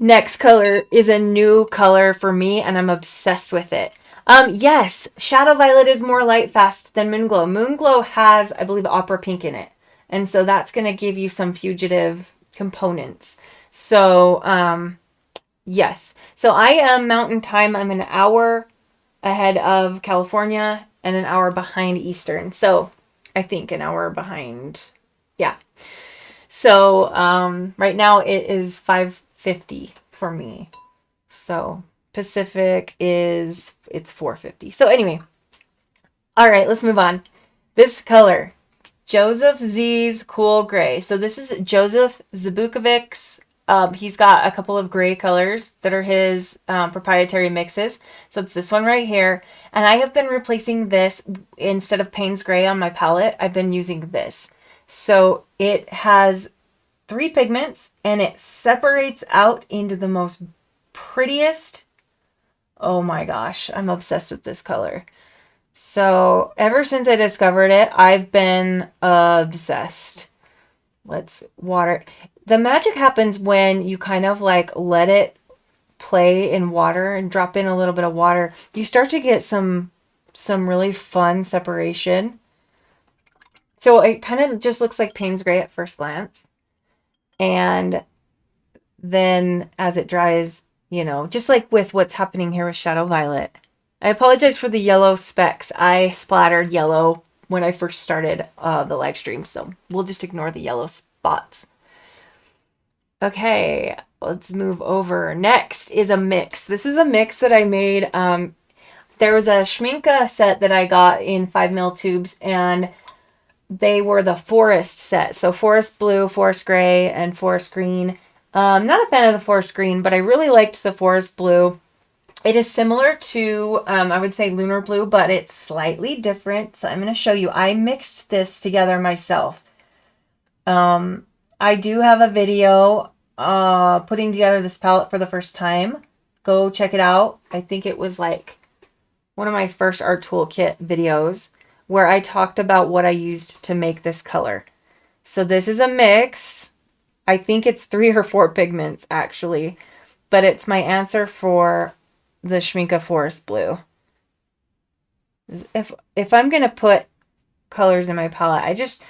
Next color is a new color for me, and I'm obsessed with it. Yes, Shadow Violet is more light fast than Moonglow. Moonglow has, I believe, Opera Pink in it. And so that's going to give you some fugitive components. So, yes. So I am Mountain Time. I'm an hour ahead of California and an hour behind Eastern. So I think an hour behind. Yeah. So right now it is 5:50 for me. So Pacific it's 4:50. So anyway, all right, let's move on. This color, Joseph Z's Cool Gray. So this is Joseph Zabukovic's. He's got a couple of gray colors that are his proprietary mixes. So it's this one right here. And I have been replacing this instead of Payne's Gray on my palette. I've been using this. So it has 3 pigments and it separates out into the most prettiest. Oh my gosh, I'm obsessed with this color. So ever since I discovered it, I've been obsessed. Let's water. The magic happens when you kind of like let it play in water and drop in a little bit of water. You start to get some really fun separation. So it kind of just looks like Payne's Gray at first glance. And then as it dries, you know, just like with what's happening here with Shadow Violet. I apologize for the yellow specks. I splattered yellow when I first started the live stream. So we'll just ignore the yellow spots. Okay, let's move over. Next is a mix. This is a mix that I made. There was a Schminke set that I got in 5mm tubes, and they were the forest set. So forest blue, forest gray, and forest green. Not a fan of the forest green, but I really liked the forest blue. It is similar to, I would say, lunar blue, but it's slightly different. So I'm going to show you. I mixed this together myself. I do have a video putting together this palette for the first time. Go check it out. I think it was like one of my first Art Toolkit videos where I talked about what I used to make this color. So this is a mix. I think it's 3 or 4 pigments actually, but it's my answer for the Schminke Forest Blue. If I'm going to put colors in my palette,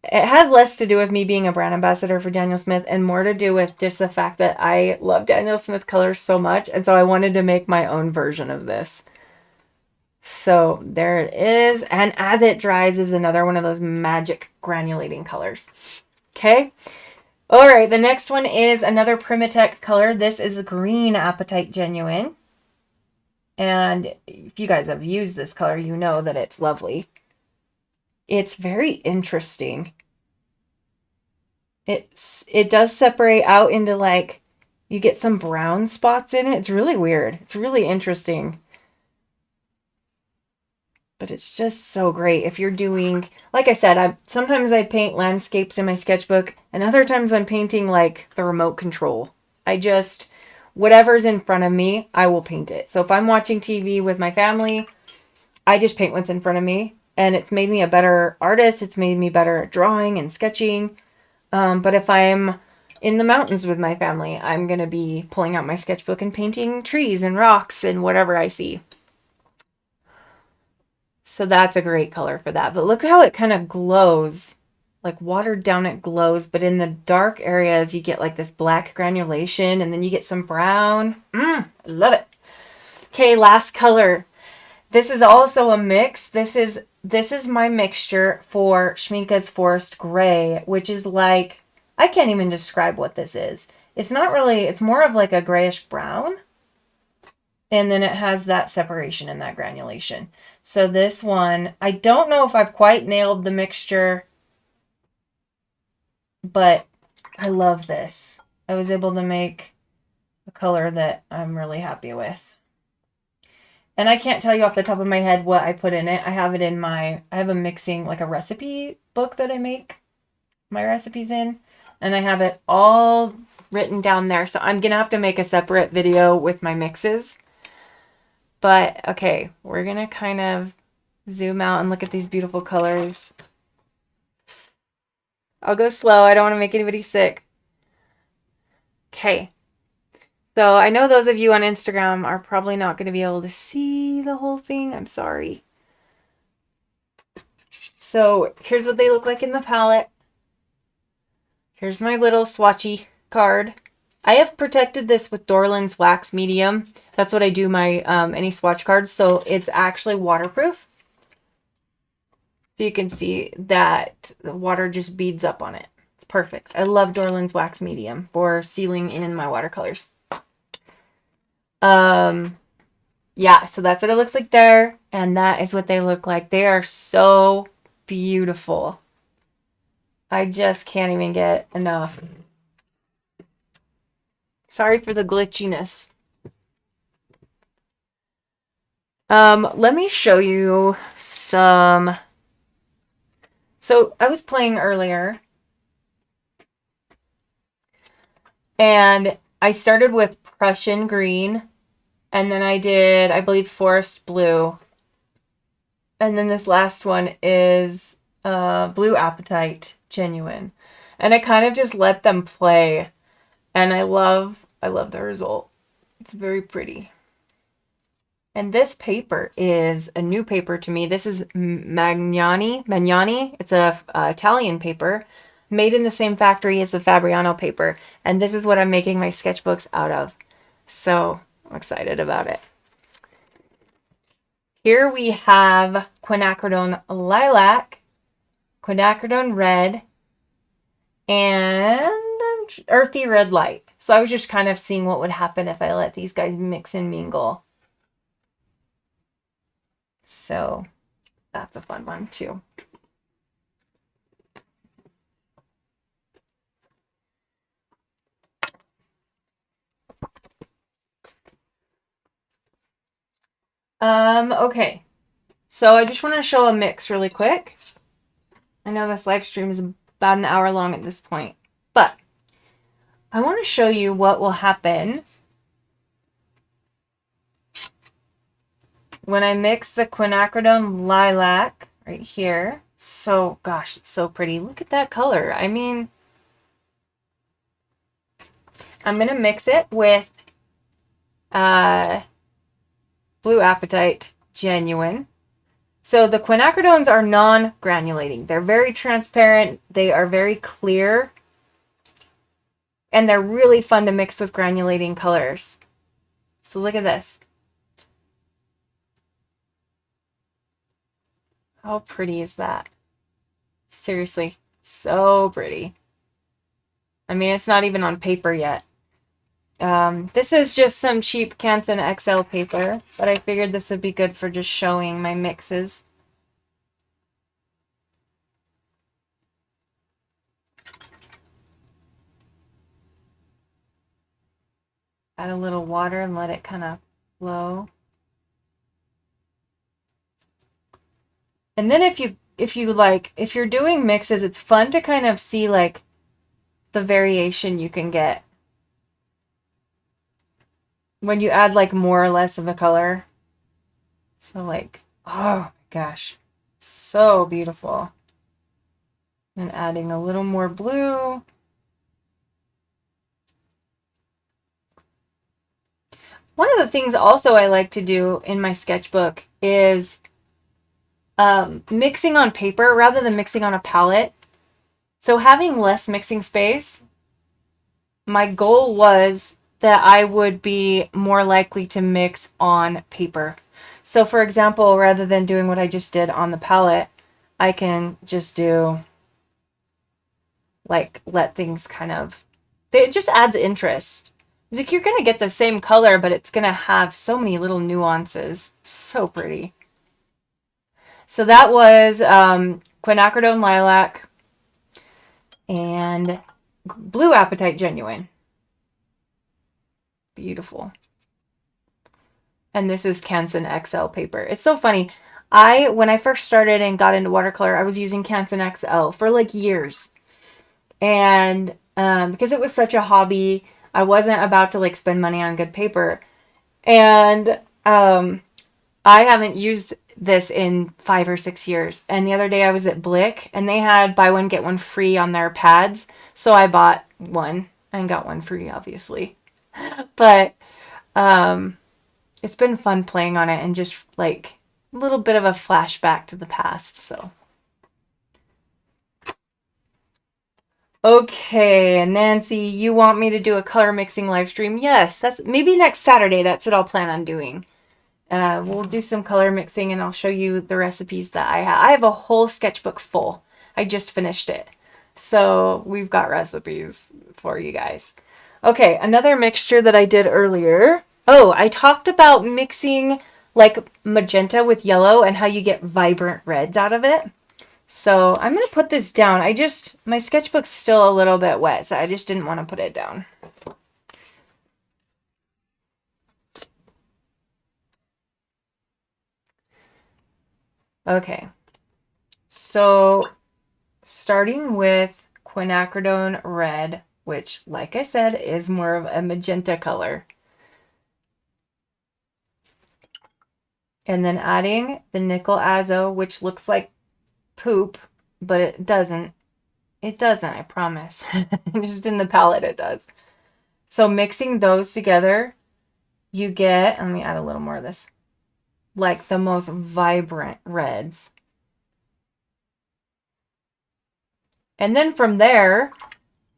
it has less to do with me being a brand ambassador for Daniel Smith and more to do with just the fact that I love Daniel Smith colors so much. And so I wanted to make my own version of this. So there it is. And as it dries is another one of those magic granulating colors. Okay. All right. The next one is another Primatech color. This is a Green Apatite Genuine. And if you guys have used this color, you know that it's lovely. It's very interesting. It does separate out into like, you get some brown spots in it. It's really weird. It's really interesting. But it's just so great if you're doing, like I said, sometimes I paint landscapes in my sketchbook and other times I'm painting like the remote control. Whatever's in front of me, I will paint it. So if I'm watching TV with my family, I just paint what's in front of me. And it's made me a better artist. It's made me better at drawing and sketching. But if I'm in the mountains with my family, I'm going to be pulling out my sketchbook and painting trees and rocks and whatever I see. So that's a great color for that. But look how it kind of glows, like watered down it glows. But in the dark areas, you get like this black granulation and then you get some brown. I love it. Okay, last color. This is also a mix. This is my mixture for Schminke's Forest Gray, which is like, I can't even describe what this is. It's not really, it's more of like a grayish brown. And then it has that separation and that granulation. So this one, I don't know if I've quite nailed the mixture, but I love this. I was able to make a color that I'm really happy with. And I can't tell you off the top of my head what I put in it. I have a mixing, like a recipe book that I make my recipes in. And I have it all written down there. So I'm going to have to make a separate video with my mixes. But, okay, we're going to kind of zoom out and look at these beautiful colors. I'll go slow. I don't want to make anybody sick. Okay. So I know those of you on Instagram are probably not going to be able to see the whole thing. I'm sorry. So here's what they look like in the palette. Here's my little swatchy card. I have protected this with Dorland's Wax Medium. That's what I do my any swatch cards. So it's actually waterproof. So you can see that the water just beads up on it. It's perfect. I love Dorland's Wax Medium for sealing in my watercolors. Yeah, so that's what it looks like there. And that is what they look like. They are so beautiful. I just can't even get enough. Sorry for the glitchiness. Let me show you some. So I was playing earlier and I started with Prussian green. And then I did, I believe, forest blue. And then this last one is blue apatite genuine. And I kind of just let them play. And I love the result. It's very pretty. And this paper is a new paper to me. This is Magnani. It's a Italian paper made in the same factory as the Fabriano paper. And this is what I'm making my sketchbooks out of. So I'm excited about it. Here we have quinacridone lilac, quinacridone red, and earthy red light. So I was just kind of seeing what would happen if I let these guys mix and mingle. So that's a fun one too. Okay. So I just want to show a mix really quick. I know this live stream is about an hour long at this point, but I want to show you what will happen when I mix the quinacridone lilac right here. So, gosh, it's so pretty. Look at that color. I mean, I'm going to mix it with Blue Apatite Genuine. So the quinacridones are non-granulating. They're very transparent. They are very clear. And they're really fun to mix with granulating colors. So look at this. How pretty is that? Seriously, so pretty. I mean, it's not even on paper yet. This is just some cheap Canson XL paper, but I figured this would be good for just showing my mixes. Add a little water and let it kind of flow. And then if you're doing mixes, it's fun to kind of see like the variation you can get when you add like more or less of a color. So like, oh my gosh, so beautiful. And adding a little more blue. One of the things also I like to do in my sketchbook is mixing on paper rather than mixing on a palette. So having less mixing space, my goal was that I would be more likely to mix on paper. So for example, rather than doing what I just did on the palette, I can just do like let things kind of, it just adds interest. Like you're going to get the same color, but it's going to have so many little nuances. So pretty. So that was quinacridone lilac and Blue Apatite Genuine. Beautiful. And this is Canson XL paper. It's so funny. When I first started and got into watercolor, I was using Canson XL for like years. And because it was such a hobby, I wasn't about to like spend money on good paper. And I haven't used this in 5 or 6 years. And the other day I was at Blick and they had buy one, get one free on their pads. So I bought one and got one free, obviously. But it's been fun playing on it and just like a little bit of a flashback to the past. So okay, and Nancy, you want me to do a color mixing live stream? Yes, that's maybe next Saturday. That's what I'll plan on doing. We'll do some color mixing and I'll show you the recipes that I have. I have a whole sketchbook full. I just finished it. So we've got recipes for you guys. Okay, another mixture that I did earlier. Oh, I talked about mixing like magenta with yellow and how you get vibrant reds out of it. So I'm going to put this down. My sketchbook's still a little bit wet, so I just didn't want to put it down. Okay, so starting with quinacridone red, which, like I said, is more of a magenta color. And then adding the nickel azo, which looks like poop, but it doesn't. It doesn't, I promise. Just in the palette it does. So mixing those together, you get, let me add a little more of this, like the most vibrant reds. And then from there,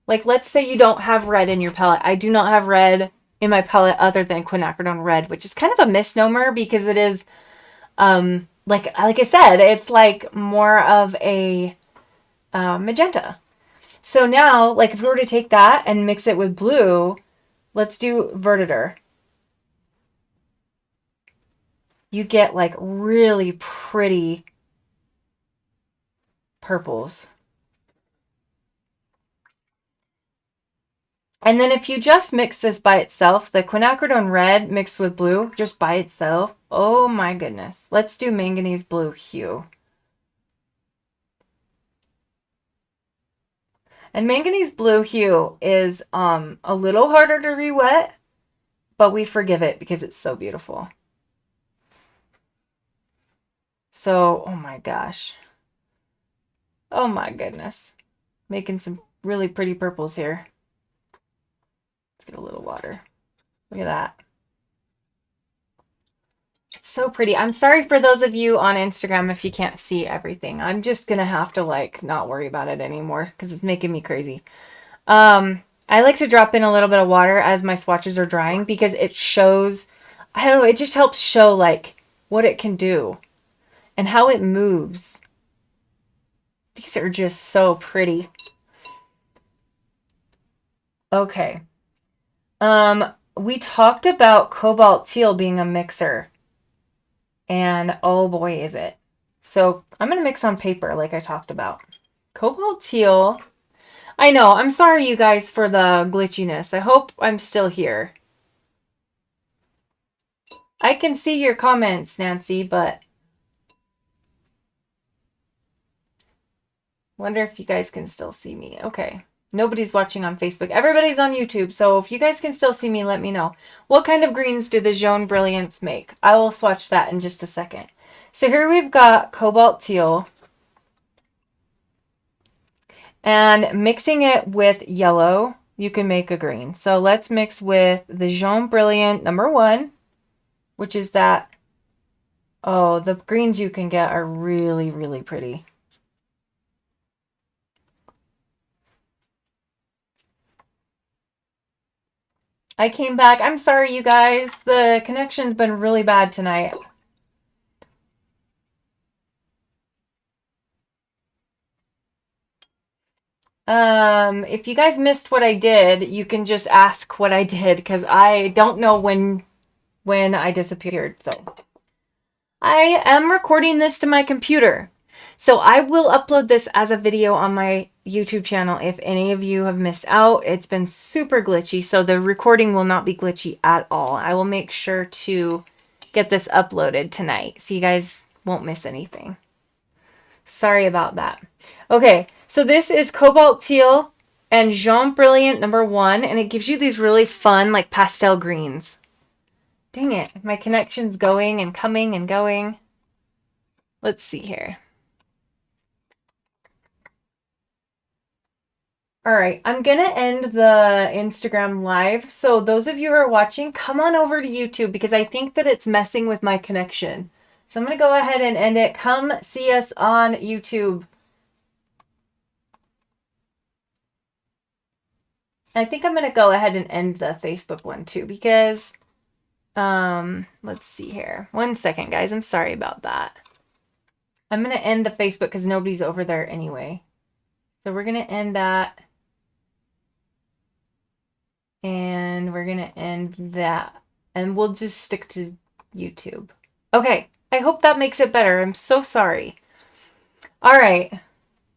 like let's say you don't have red in your palette. I do not have red in my palette other than quinacridone red, which is kind of a misnomer because it is Like I said, it's like more of a magenta. So now, like if we were to take that and mix it with blue, let's do Vertitor. You get like really pretty purples. And then if you just mix this by itself, the quinacridone red mixed with blue, just by itself, oh my goodness. Let's do manganese blue hue. And manganese blue hue is a little harder to re-wet, but we forgive it because it's so beautiful. So, oh my gosh. Oh my goodness. Making some really pretty purples here. Let's get a little water. Look at that. It's so pretty. I'm sorry for those of you on Instagram if you can't see everything. I'm just going to have to like not worry about it anymore because it's making me crazy. I like to drop in a little bit of water as my swatches are drying because it shows, I don't know, it just helps show like what it can do and how it moves. These are just so pretty. Okay. We talked about cobalt teal being a mixer. And oh boy, is it. So I'm going to mix on paper like I talked about. Cobalt teal. I know, I'm sorry you guys for the glitchiness. I hope I'm still here. I can see your comments, Nancy, but wonder if you guys can still see me. Okay. Nobody's watching on Facebook. Everybody's on YouTube. So if you guys can still see me, let me know. What kind of greens do the Jaune Brilliants make? I will swatch that in just a second. So here we've got cobalt teal. And mixing it with yellow, you can make a green. So let's mix with the Jaune Brilliant #1, which is that, oh, the greens you can get are really, really pretty. I came back. I'm sorry, you guys. The connection's been really bad tonight. If you guys missed what I did, you can just ask what I did because I don't know when I disappeared. So I am recording this to my computer. So I will upload this as a video on my YouTube channel if any of you have missed out. It's been super glitchy, so the recording will not be glitchy at all. I will make sure to get this uploaded tonight so you guys won't miss anything. Sorry about that. Okay, so this is Cobalt Teal and Jaune Brilliant #1, and it gives you these really fun like pastel greens. Dang it, my connection's going and coming and going. Let's see here. All right, I'm going to end the Instagram live. So those of you who are watching, come on over to YouTube because I think that it's messing with my connection. So I'm going to go ahead and end it. Come see us on YouTube. I think I'm going to go ahead and end the Facebook one too because, let's see here. 1 second, guys. I'm sorry about that. I'm going to end the Facebook because nobody's over there anyway. So we're going to end that. And we're going to end that. And we'll just stick to YouTube. Okay. I hope that makes it better. I'm so sorry. All right.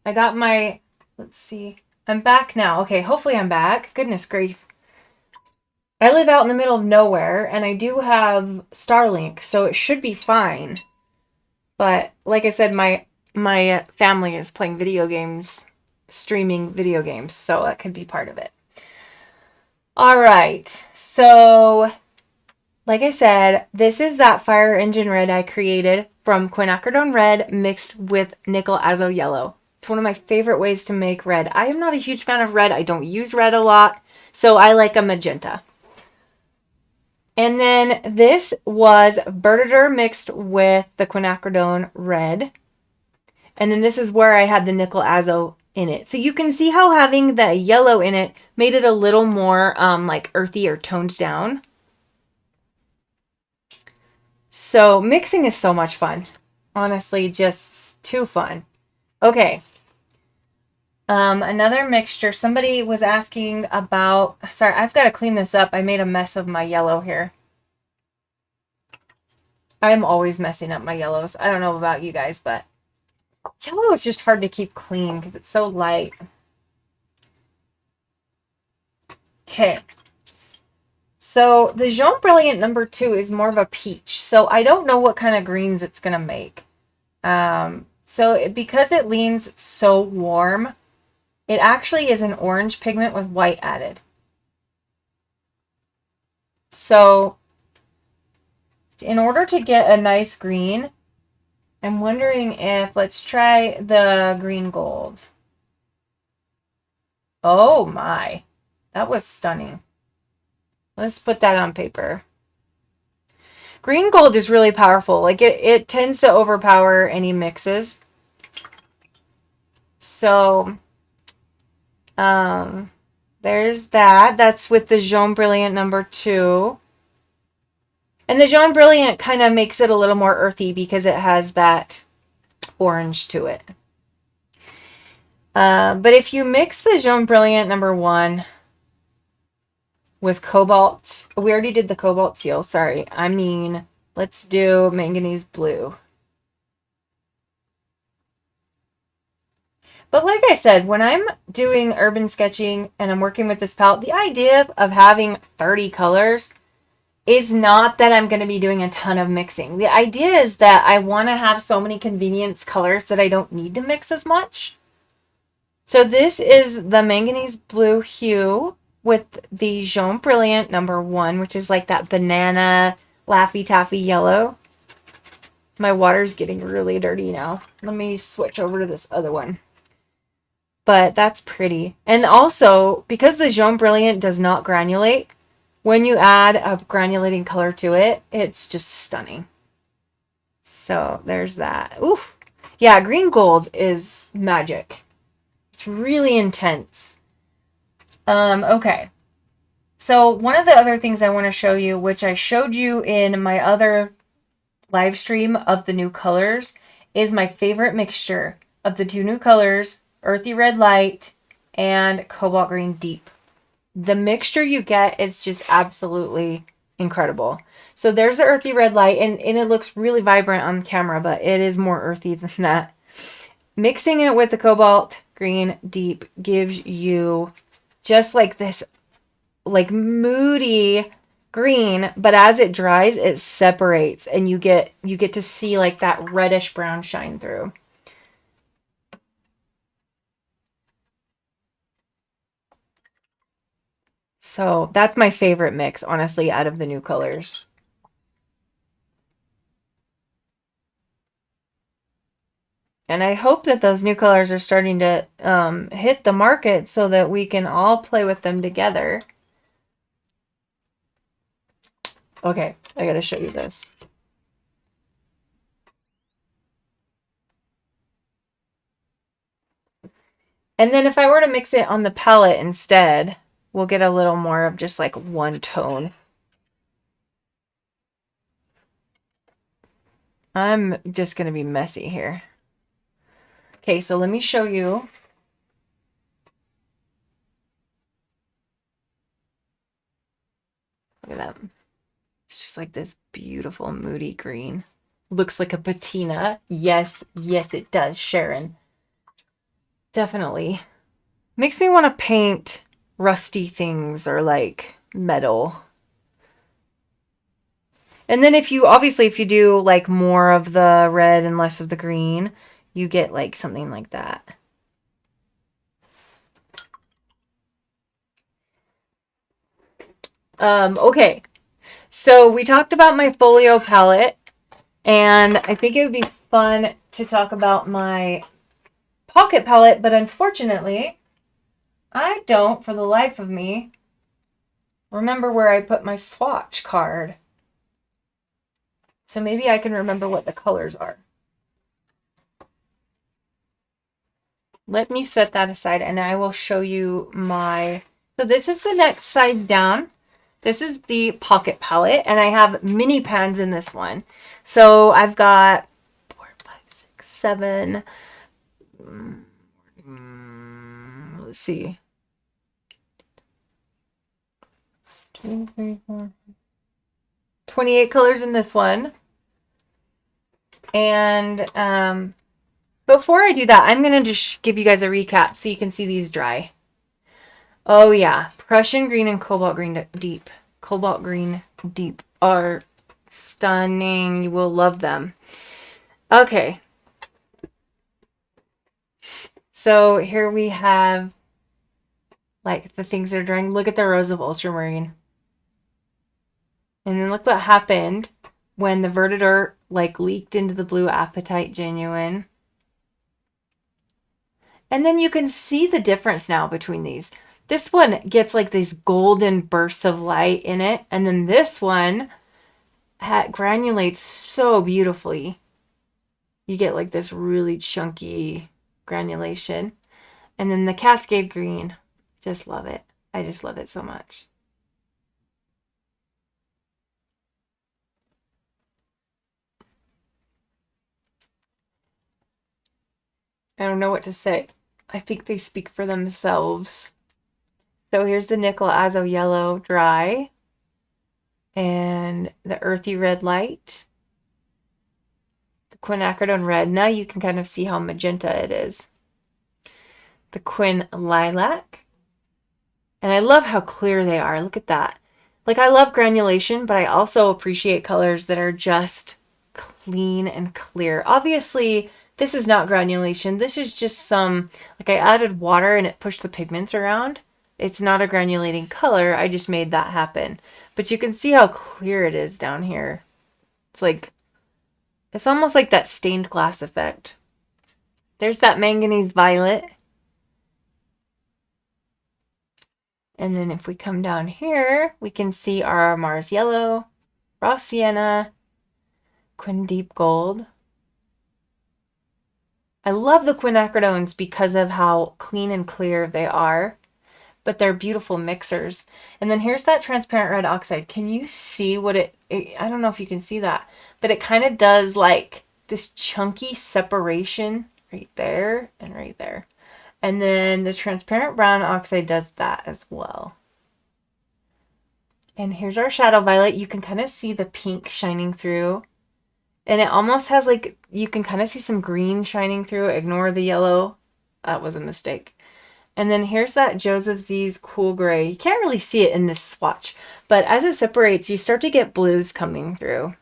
I got my, let's see. I'm back now. Okay. Hopefully I'm back. Goodness grief. I live out in the middle of nowhere and I do have Starlink, so it should be fine. But like I said, my family is playing video games, streaming video games, so that could be part of it. All right, so like I said, this is that fire engine red I created from quinacridone red mixed with nickel azo yellow. It's one of my favorite ways to make red. I am not a huge fan of red. I don't use red a lot, so I like a magenta. And then this was Vertitor mixed with the quinacridone red. And then this is where I had the nickel azo in it. So you can see how having the yellow in it made it a little more like earthy or toned down. So mixing is so much fun. Honestly, just too fun. Okay. Another mixture. Somebody was asking about, sorry, I've got to clean this up. I made a mess of my yellow here. I'm always messing up my yellows. I don't know about you guys, but yellow is just hard to keep clean because it's so light. Okay. So the Jaune Brilliant number 2 is more of a peach. So I don't know what kind of greens it's going to make. Because it leans so warm, it actually is an orange pigment with white added. So in order to get a nice green, I'm wondering if, let's try the green gold. Oh my, that was stunning. Let's put that on paper. Green gold is really powerful. Like it tends to overpower any mixes. So, there's that. That's with the Jaune Brilliant number 2. And the Jaune Brilliant kind of makes it a little more earthy because it has that orange to it. But if you mix the Jaune Brilliant number 1 with cobalt, we already did the cobalt teal, sorry. I mean, let's do manganese blue. But like I said, when I'm doing urban sketching and I'm working with this palette, the idea of having 30 colors is not that I'm going to be doing a ton of mixing. The idea is that I want to have so many convenience colors that I don't need to mix as much. So this is the manganese blue hue with the Jaune Brilliant number 1, which is like that banana Laffy Taffy yellow. My water's getting really dirty now. Let me switch over to this other one. But that's pretty. And also, because the Jaune Brilliant does not granulate, when you add a granulating color to it, it's just stunning. So there's that. Oof. Yeah, green gold is magic. It's really intense. Okay. So one of the other things I want to show you, which I showed you in my other live stream of the new colors, is my favorite mixture of the 2 new colors, Earthy Red Light and Cobalt Green Deep. The mixture you get is just absolutely incredible. So there's the Earthy Red Light, and it looks really vibrant on camera, but it is more earthy than that. Mixing it with the Cobalt Green Deep gives you just like this like moody green, but as it dries, it separates, and you get to see like that reddish brown shine through. So that's my favorite mix, honestly, out of the new colors. And I hope that those new colors are starting to hit the market so that we can all play with them together. Okay, I gotta show you this. And then if I were to mix it on the palette instead, we'll get a little more of just like one tone. I'm just going to be messy here. Okay, so let me show you. Look at that. It's just like this beautiful moody green. Looks like a patina. Yes, yes it does, Sharon. Definitely. Makes me want to paint rusty things or like metal. And then if you do like more of the red and less of the green, you get like something like that. Okay. So we talked about my folio palette, and I think it would be fun to talk about my pocket palette, but unfortunately, I don't, for the life of me, remember where I put my swatch card. So maybe I can remember what the colors are. Let me set that aside and I will show you my... So this is the next size down. This is the pocket palette, and I have mini pans in this one. So I've got 4, 5, 6, 7. Let's see. 2, 3, 4. 28 colors in this one. And before I do that, I'm going to just give you guys a recap so you can see these dry. Oh yeah, Prussian green and cobalt green deep. Cobalt green deep are stunning. You will love them. Okay. So here we have like the things that are drying. Look at the rose of ultramarine. And then look what happened when the Verdador like leaked into the blue apatite genuine. And then you can see the difference now between these. This one gets like these golden bursts of light in it. And then this one granulates so beautifully. You get like this really chunky granulation. And then the Cascade Green, just love it. I just love it so much. I don't know what to say. I think they speak for themselves. So here's the Nickel Azo Yellow dry. And the Earthy Red Light. The Quinacridone Red. Now you can kind of see how magenta it is. The Quin Lilac. And I love how clear they are. Look at that. Like, I love granulation, but I also appreciate colors that are just clean and clear. Obviously, this is not granulation. This is just some, like I added water and it pushed the pigments around. It's not a granulating color. I just made that happen. But you can see how clear it is down here. It's like, it's almost like that stained glass effect. There's that manganese violet. And then if we come down here, we can see our Mars Yellow, Raw Sienna, Quin Deep Gold. I love the quinacridones because of how clean and clear they are, but they're beautiful mixers. And then here's that transparent red oxide. Can you see what I don't know if you can see that, but it kind of does like this chunky separation right there and right there. And then the transparent brown oxide does that as well. And here's our shadow violet. You can kind of see the pink shining through. And it almost has like, you can kind of see some green shining through. Ignore the yellow. That was a mistake. And then here's that Joseph Z's Cool Gray. You can't really see it in this swatch, but as it separates, you start to get blues coming through.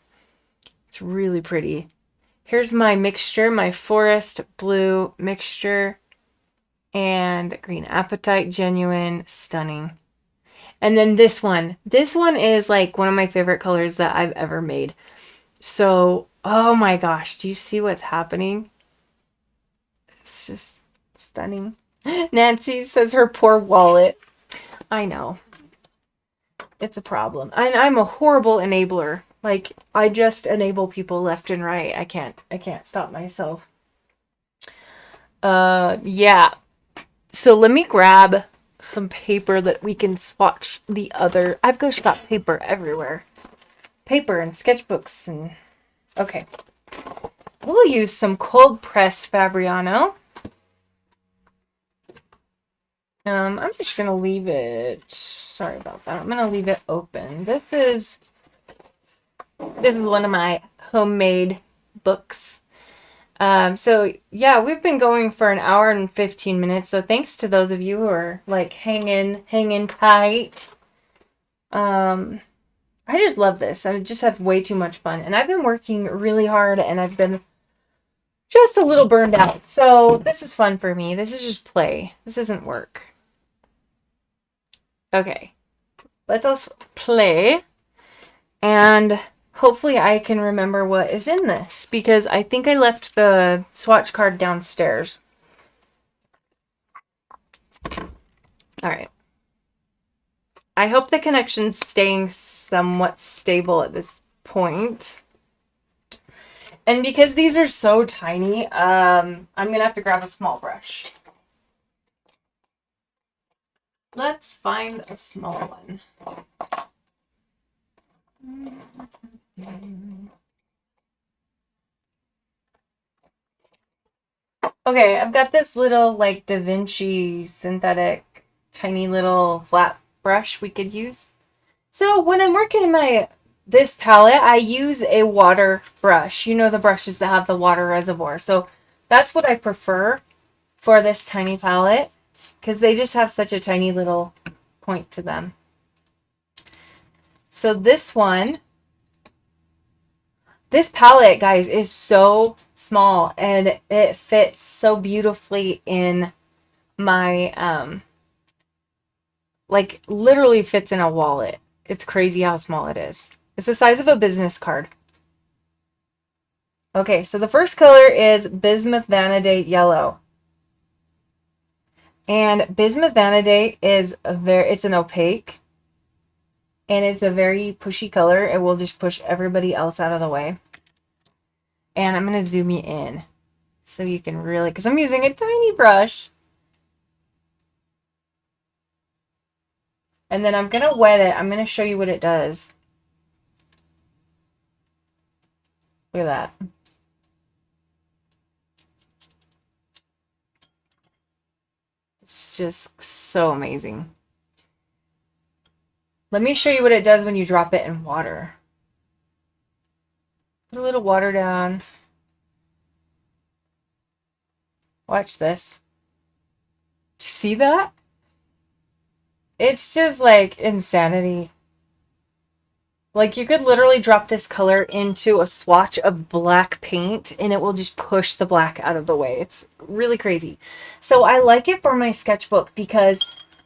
It's really pretty. Here's my mixture, my forest blue mixture. And green apatite genuine, stunning. And then this one is like one of my favorite colors that I've ever made. So, oh my gosh, do you see what's happening? It's just stunning. Nancy says her poor wallet. I know. It's a problem. I'm a horrible enabler. Like, I just enable people left and right. I can't stop myself. Yeah. So let me grab some paper that we can swatch the other. I've just got paper everywhere. Paper and sketchbooks and... Okay. We'll use some cold press Fabriano. I'm just going to leave it... Sorry about that. I'm going to leave it open. This is one of my homemade books. So yeah, we've been going for an hour and 15 minutes. So thanks to those of you who are like hanging tight. I just love this. I just have way too much fun, and I've been working really hard and I've been just a little burned out. So this is fun for me. This is just play. This isn't work. Okay. Let us play. And hopefully I can remember what is in this, because I think I left the swatch card downstairs. All right. I hope the connection's staying somewhat stable at this point. And because these are so tiny, I'm going to have to grab a small brush. Let's find a small one. Okay, I've got this little like Da Vinci synthetic tiny little flat brush we could use. So when I'm working in this palette, I use a water brush. You know, the brushes that have the water reservoir. So that's what I prefer for this tiny palette because they just have such a tiny little point to them. So this palette, guys, is so small and it fits so beautifully in my, like literally fits in a wallet. It's crazy how small it is. It's the size of a business card. Okay, so the first color is Bismuth Vanadate Yellow. And Bismuth Vanadate is it's an opaque and it's a very pushy color. It will just push everybody else out of the way. And I'm going to zoom you in so you can really, because I'm using a tiny brush. And then I'm going to wet it. I'm going to show you what it does. Look at that. It's just so amazing. Let me show you what it does when you drop it in water. Put a little water down. Watch this. Do you see that? It's just like insanity. Like you could literally drop this color into a swatch of black paint and it will just push the black out of the way. It's really crazy. So I like it for my sketchbook because,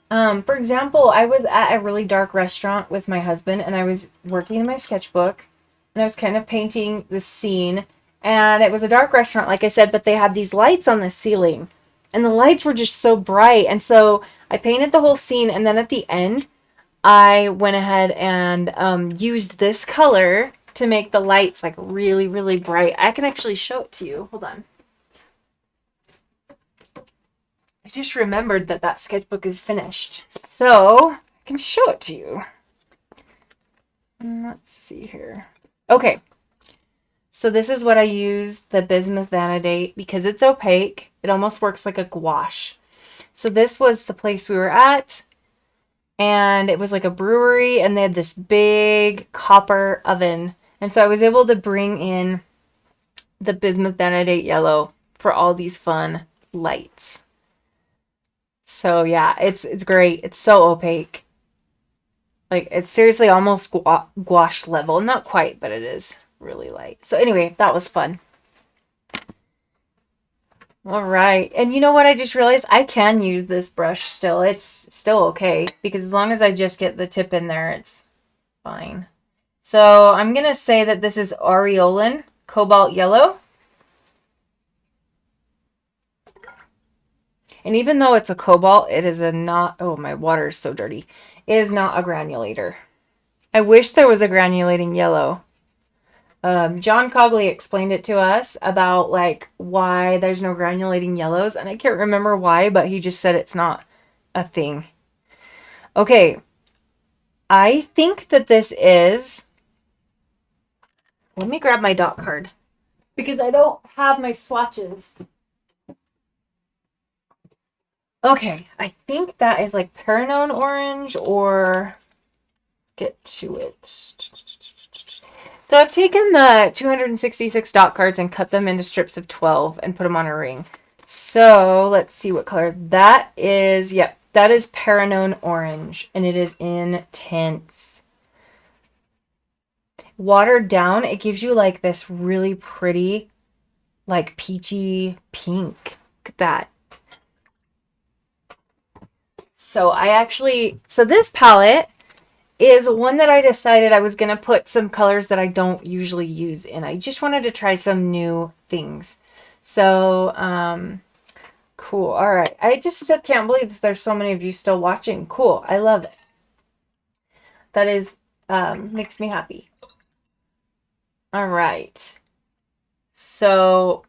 for example, I was at a really dark restaurant with my husband and I was working in my sketchbook and I was kind of painting the scene and it was a dark restaurant, like I said, but they had these lights on the ceiling and the lights were just so bright. And so I painted the whole scene and then at the end, I went ahead and used this color to make the lights like really, really bright. I can actually show it to you. Hold on. I just remembered that that sketchbook is finished. So I can show it to you. Let's see here. Okay. So this is what I use, the Bismuth Vanadate, because it's opaque. It almost works like a gouache. So this was the place we were at. And it was like a brewery and they had this big copper oven. And so I was able to bring in the Bismuth Vanadate Yellow for all these fun lights. So yeah, it's great. It's so opaque. Like it's seriously almost gouache level. Not quite, but it is really light. So anyway, that was fun. All right. And you know what? I just realized I can use this brush still. It's still okay because as long as I just get the tip in there, it's fine. So I'm going to say that this is Aureolin Cobalt Yellow. And even though it's a cobalt, it is a not, oh, my water is so dirty. It is not a granulator. I wish there was a granulating yellow. John Cogley explained it to us about like why there's no granulating yellows, and I can't remember why, but he just said it's not a thing. Okay, I think that this is, let me grab my dot card because I don't have my swatches. Okay, I think that is like Paranone Orange or, let's get to it. So I've taken the 266 dot cards and cut them into strips of 12 and put them on a ring. So let's see what color that is. Yep, that is Paranone Orange and it is intense. Watered down, it gives you like this really pretty, like peachy pink. Look at that. So this palette is one that I decided I was going to put some colors that I don't usually use in. I just wanted to try some new things. So, cool. All right. I just still can't believe there's so many of you still watching. Cool. I love it. That is, makes me happy. All right. So,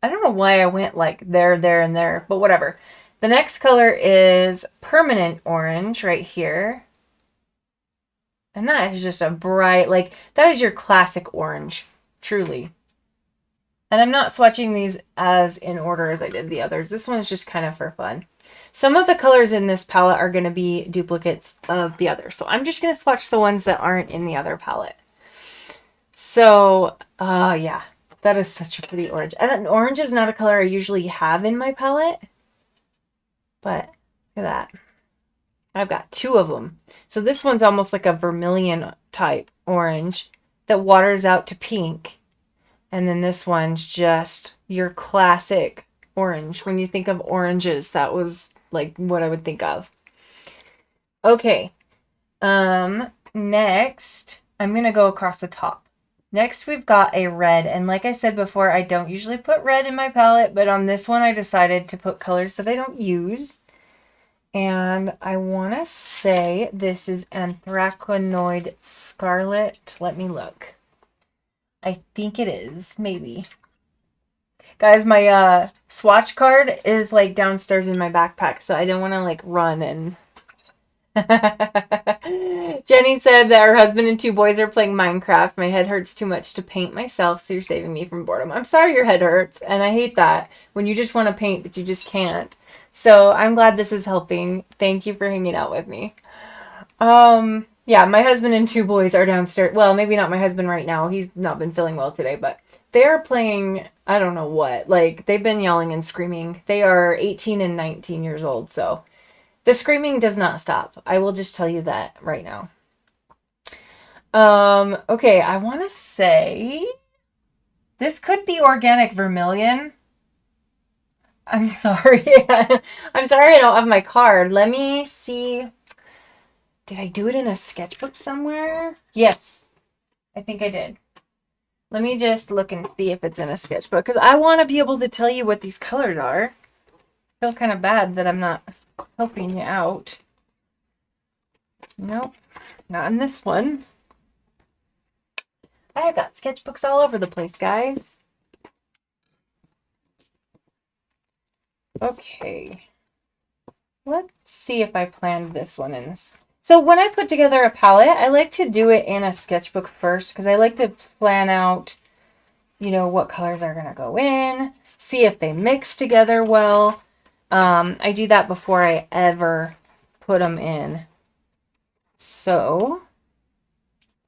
I don't know why I went like there, and there, but whatever. The next color is Permanent Orange right here. And that is just a bright, like, that is your classic orange, truly. And I'm not swatching these as in order as I did the others. This one's just kind of for fun. Some of the colors in this palette are going to be duplicates of the others. So I'm just going to swatch the ones that aren't in the other palette. So, yeah, that is such a pretty orange. And orange is not a color I usually have in my palette. But look at that. I've got two of them. So this one's almost like a vermilion type orange that waters out to pink. And then this one's just your classic orange. When you think of oranges, that was like what I would think of. Okay. Next, I'm going to go across the top. Next, we've got a red. And like I said before, I don't usually put red in my palette, but on this one, I decided to put colors that I don't use. And I want to say this is Anthracenoid Scarlet. Let me look. I think it is, maybe. Guys, my swatch card is like downstairs in my backpack, so I don't want to like run and... Jenny said that her husband and two boys are playing Minecraft. My head hurts too much to paint myself, so you're saving me from boredom. I'm sorry your head hurts, and I hate that when you just want to paint, but you just can't. So I'm glad this is helping. Thank you for hanging out with me. Yeah, my husband and two boys are downstairs. Well, maybe not my husband right now. He's not been feeling well today, but they are playing, I don't know what. Like, they've been yelling and screaming. They are 18 and 19 years old, so the screaming does not stop. I will just tell you that right now. Okay, I want to say this could be organic vermilion. I'm sorry. I'm sorry I don't have my card. Let me see. Did I do it in a sketchbook somewhere? Yes, I think I did. Let me just look and see if it's in a sketchbook, because I want to be able to tell you what these colors are. I feel kind of bad that I'm not helping you out. Nope, not in this one. I've got sketchbooks all over the place, guys. Okay. Let's see if I planned this one in. So when I put together a palette, I like to do it in a sketchbook first, because I like to plan out, you know, what colors are going to go in, see if they mix together well. I do that before I ever put them in. So,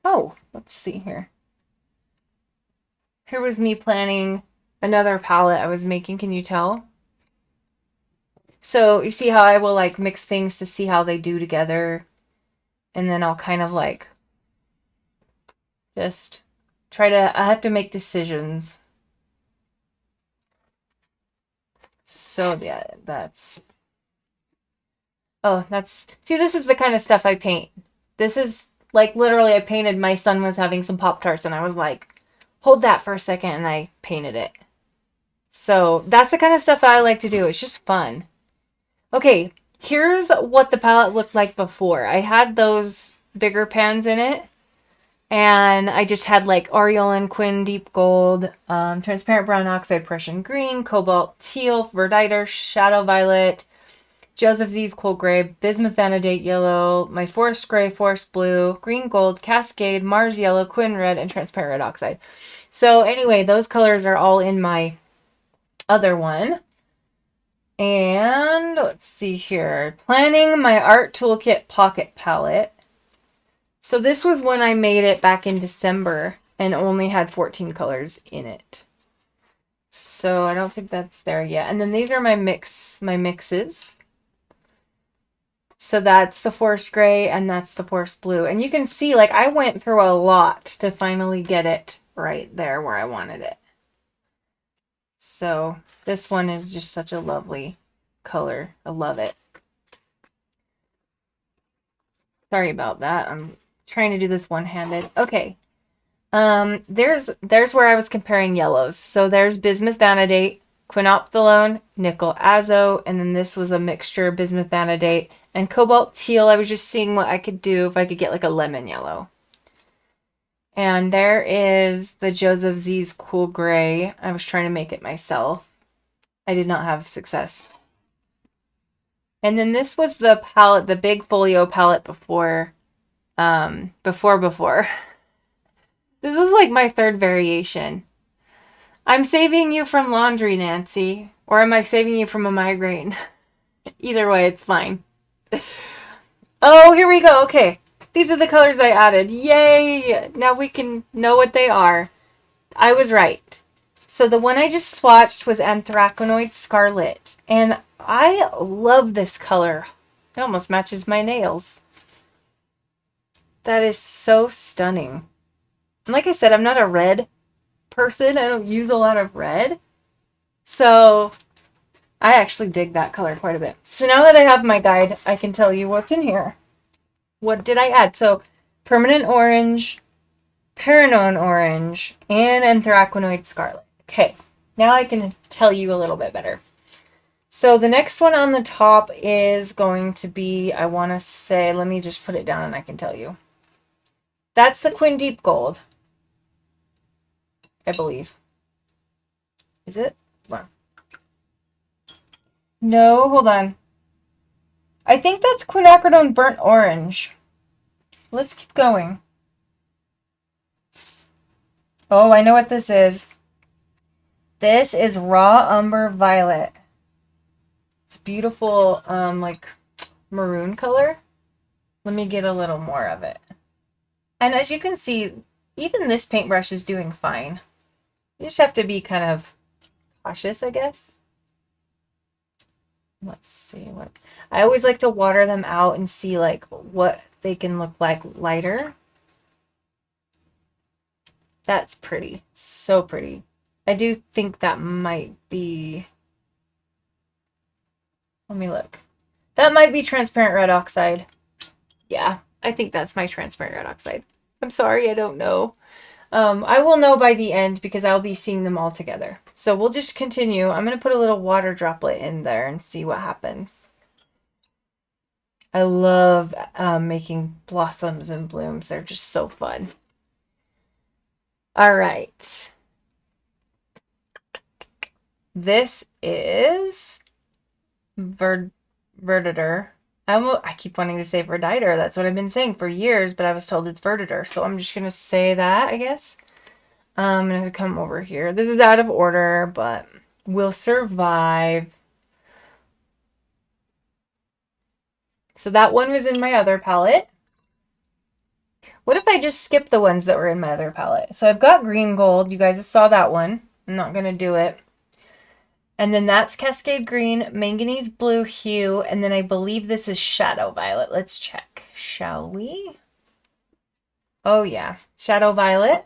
oh, let's see here. Here was me planning another palette I was making. Can you tell? So you see how I will like mix things to see how they do together. And then I'll kind of like just try to, I have to make decisions. So yeah, that's, oh, that's, see, this is the kind of stuff I paint. This is like literally I painted, my son was having some Pop-Tarts and I was like, hold that for a second, and I painted it. So that's the kind of stuff I like to do. It's just fun. Okay, here's what the palette looked like before. I had those bigger pans in it, and I just had like Aureolin, Quinn, Deep Gold, Transparent Brown Oxide, Prussian Green, Cobalt Teal, Verditer, Shadow Violet, Joseph Z's Cool Gray, Bismuth Vanadate Yellow, my Forest Gray, Forest Blue, Green Gold, Cascade, Mars Yellow, Quinn Red, and Transparent Red Oxide. So anyway, those colors are all in my other one. And let's see here. Planning my Art Toolkit Pocket Palette. So this was when I made it back in December and only had 14 colors in it. So I don't think that's there yet. And then these are my mixes. So that's the Forest Gray and that's the Forest Blue. And you can see, like, I went through a lot to finally get it right there where I wanted it. So this one is just such a lovely color. I love it. Sorry about that. I'm trying to do this one-handed. Okay. There's where I was comparing yellows. So there's Bismuth Vanadate, Quinophthalone, Nickel Azo, and then this was a mixture of Bismuth Vanadate and Cobalt Teal. I was just seeing what I could do if I could get like a lemon yellow. And there is the Joseph Z's Cool Gray. I was trying to make it myself. I did not have success. And then this was the palette, the big folio palette before before. This is like my third variation. I'm saving you from laundry, Nancy. Or am I saving you from a migraine? Either way, it's fine. Oh, here we go. Okay. These are the colors I added. Yay! Now we can know what they are. I was right. So the one I just swatched was Anthracanoid Scarlet. And I love this color. It almost matches my nails. That is so stunning. And like I said, I'm not a red person. I don't use a lot of red. So I actually dig that color quite a bit. So now that I have my guide, I can tell you what's in here. What did I add? So Permanent Orange, Paranone Orange, and Anthracanoid Scarlet. Okay, now I can tell you a little bit better. So the next one on the top is going to be, I want to say, let me just put it down and I can tell you. That's the Quin Deep Gold, I believe. Is it? Hold on. No, hold on. I think that's Quinacridone Burnt Orange. Let's keep going. Oh, I know what this is. This is Raw Umber Violet. It's a beautiful, like, maroon color. Let me get a little more of it. And as you can see, even this paintbrush is doing fine. You just have to be kind of cautious, I guess. Let's see what I always like to water them out and see like what they can look like lighter. That's pretty. So pretty. I do think that might be, let me look. That might be transparent red oxide. Yeah, I think that's my transparent red oxide. I'm sorry, I don't know. I will know by the end because I'll be seeing them all together. So we'll just continue. I'm going to put a little water droplet in there and see what happens. I love making blossoms and blooms. They're just so fun. All right. This is Verditer. I keep wanting to say Verditer. That's what I've been saying for years, but I was told it's Verditer. So I'm just going to say that, I guess. I'm going to come over here. This is out of order, but we'll survive. So that one was in my other palette. What if I just skip the ones that were in my other palette? So I've got green gold. You guys saw that one. I'm not going to do it. And then that's Cascade Green, Manganese Blue Hue, and then I believe this is Shadow Violet. Let's check, shall we? Oh yeah, Shadow Violet.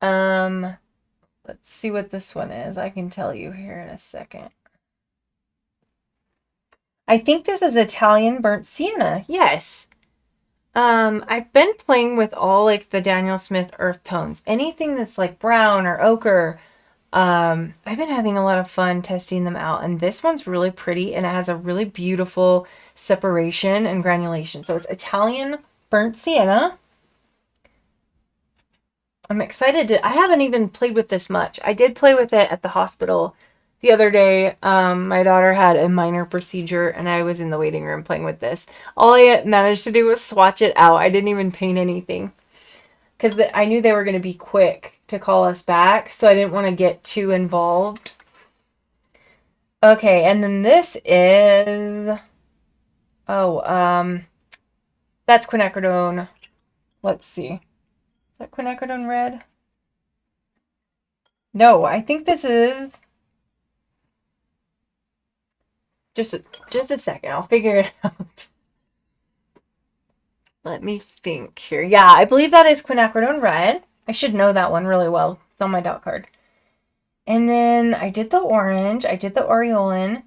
Let's see what this one is. I can tell you here in a second. I think this is Italian Burnt Sienna. Yes. I've been playing with all like the Daniel Smith earth tones. Anything that's like brown or ochre. I've been having a lot of fun testing them out. And this one's really pretty and it has a really beautiful separation and granulation. So it's Italian Burnt Sienna. I'm excited to, I haven't even played with this much. I did play with it at the hospital the other day. My daughter had a minor procedure and I was in the waiting room playing with this. All I managed to do was swatch it out. I didn't even paint anything because I knew they were going to be quick to call us back, so I didn't want to get too involved. Okay, and then this is, that's Quinacridone. Let's see. Is that Quinacridone Red? No, I think this is, just a second, I'll figure it out. Let me think here. Yeah, I believe that is Quinacridone Red. I should know that one really well. It's on my dot card. And then I did the orange. I did the Aureolin.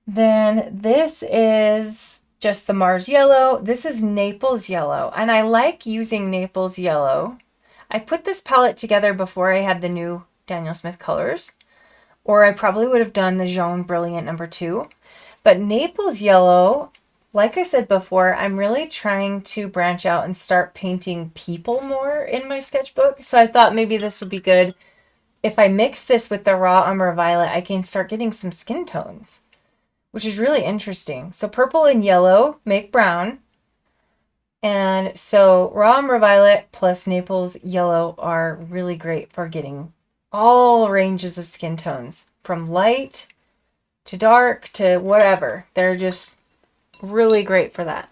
Then this is just the Mars Yellow. This is Naples Yellow. And I like using Naples Yellow. I put this palette together before I had the new Daniel Smith colors. Or I probably would have done the Jaune Brilliant #2. But Naples Yellow, like I said before, I'm really trying to branch out and start painting people more in my sketchbook. So I thought maybe this would be good. If I mix this with the Raw Umber Violet, I can start getting some skin tones, which is really interesting. So purple and yellow make brown. And so raw umber violet plus Naples yellow are really great for getting all ranges of skin tones, from light to dark to whatever. They're just really great for that.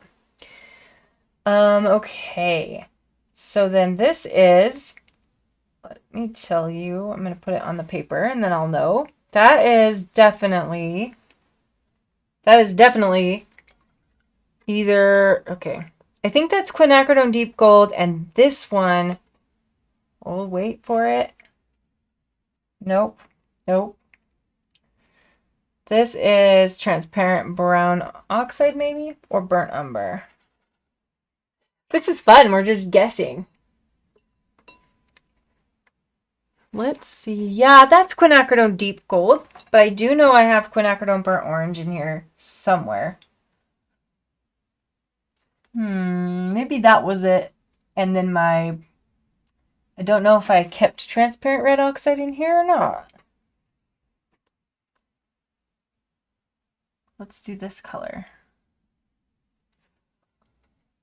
Okay. So then this is, let me tell you, I'm going to put it on the paper and then I'll know. That is definitely either, okay. I think that's quinacridone deep gold, and this one, oh, wait for it. Nope. Nope. This is transparent brown oxide maybe, or burnt umber. This is fun. We're just guessing. Let's see. Yeah, that's quinacridone deep gold, but I do know I have quinacridone burnt orange in here somewhere. Maybe that was it. And then I don't know if I kept transparent red oxide in here or not. Let's do this color.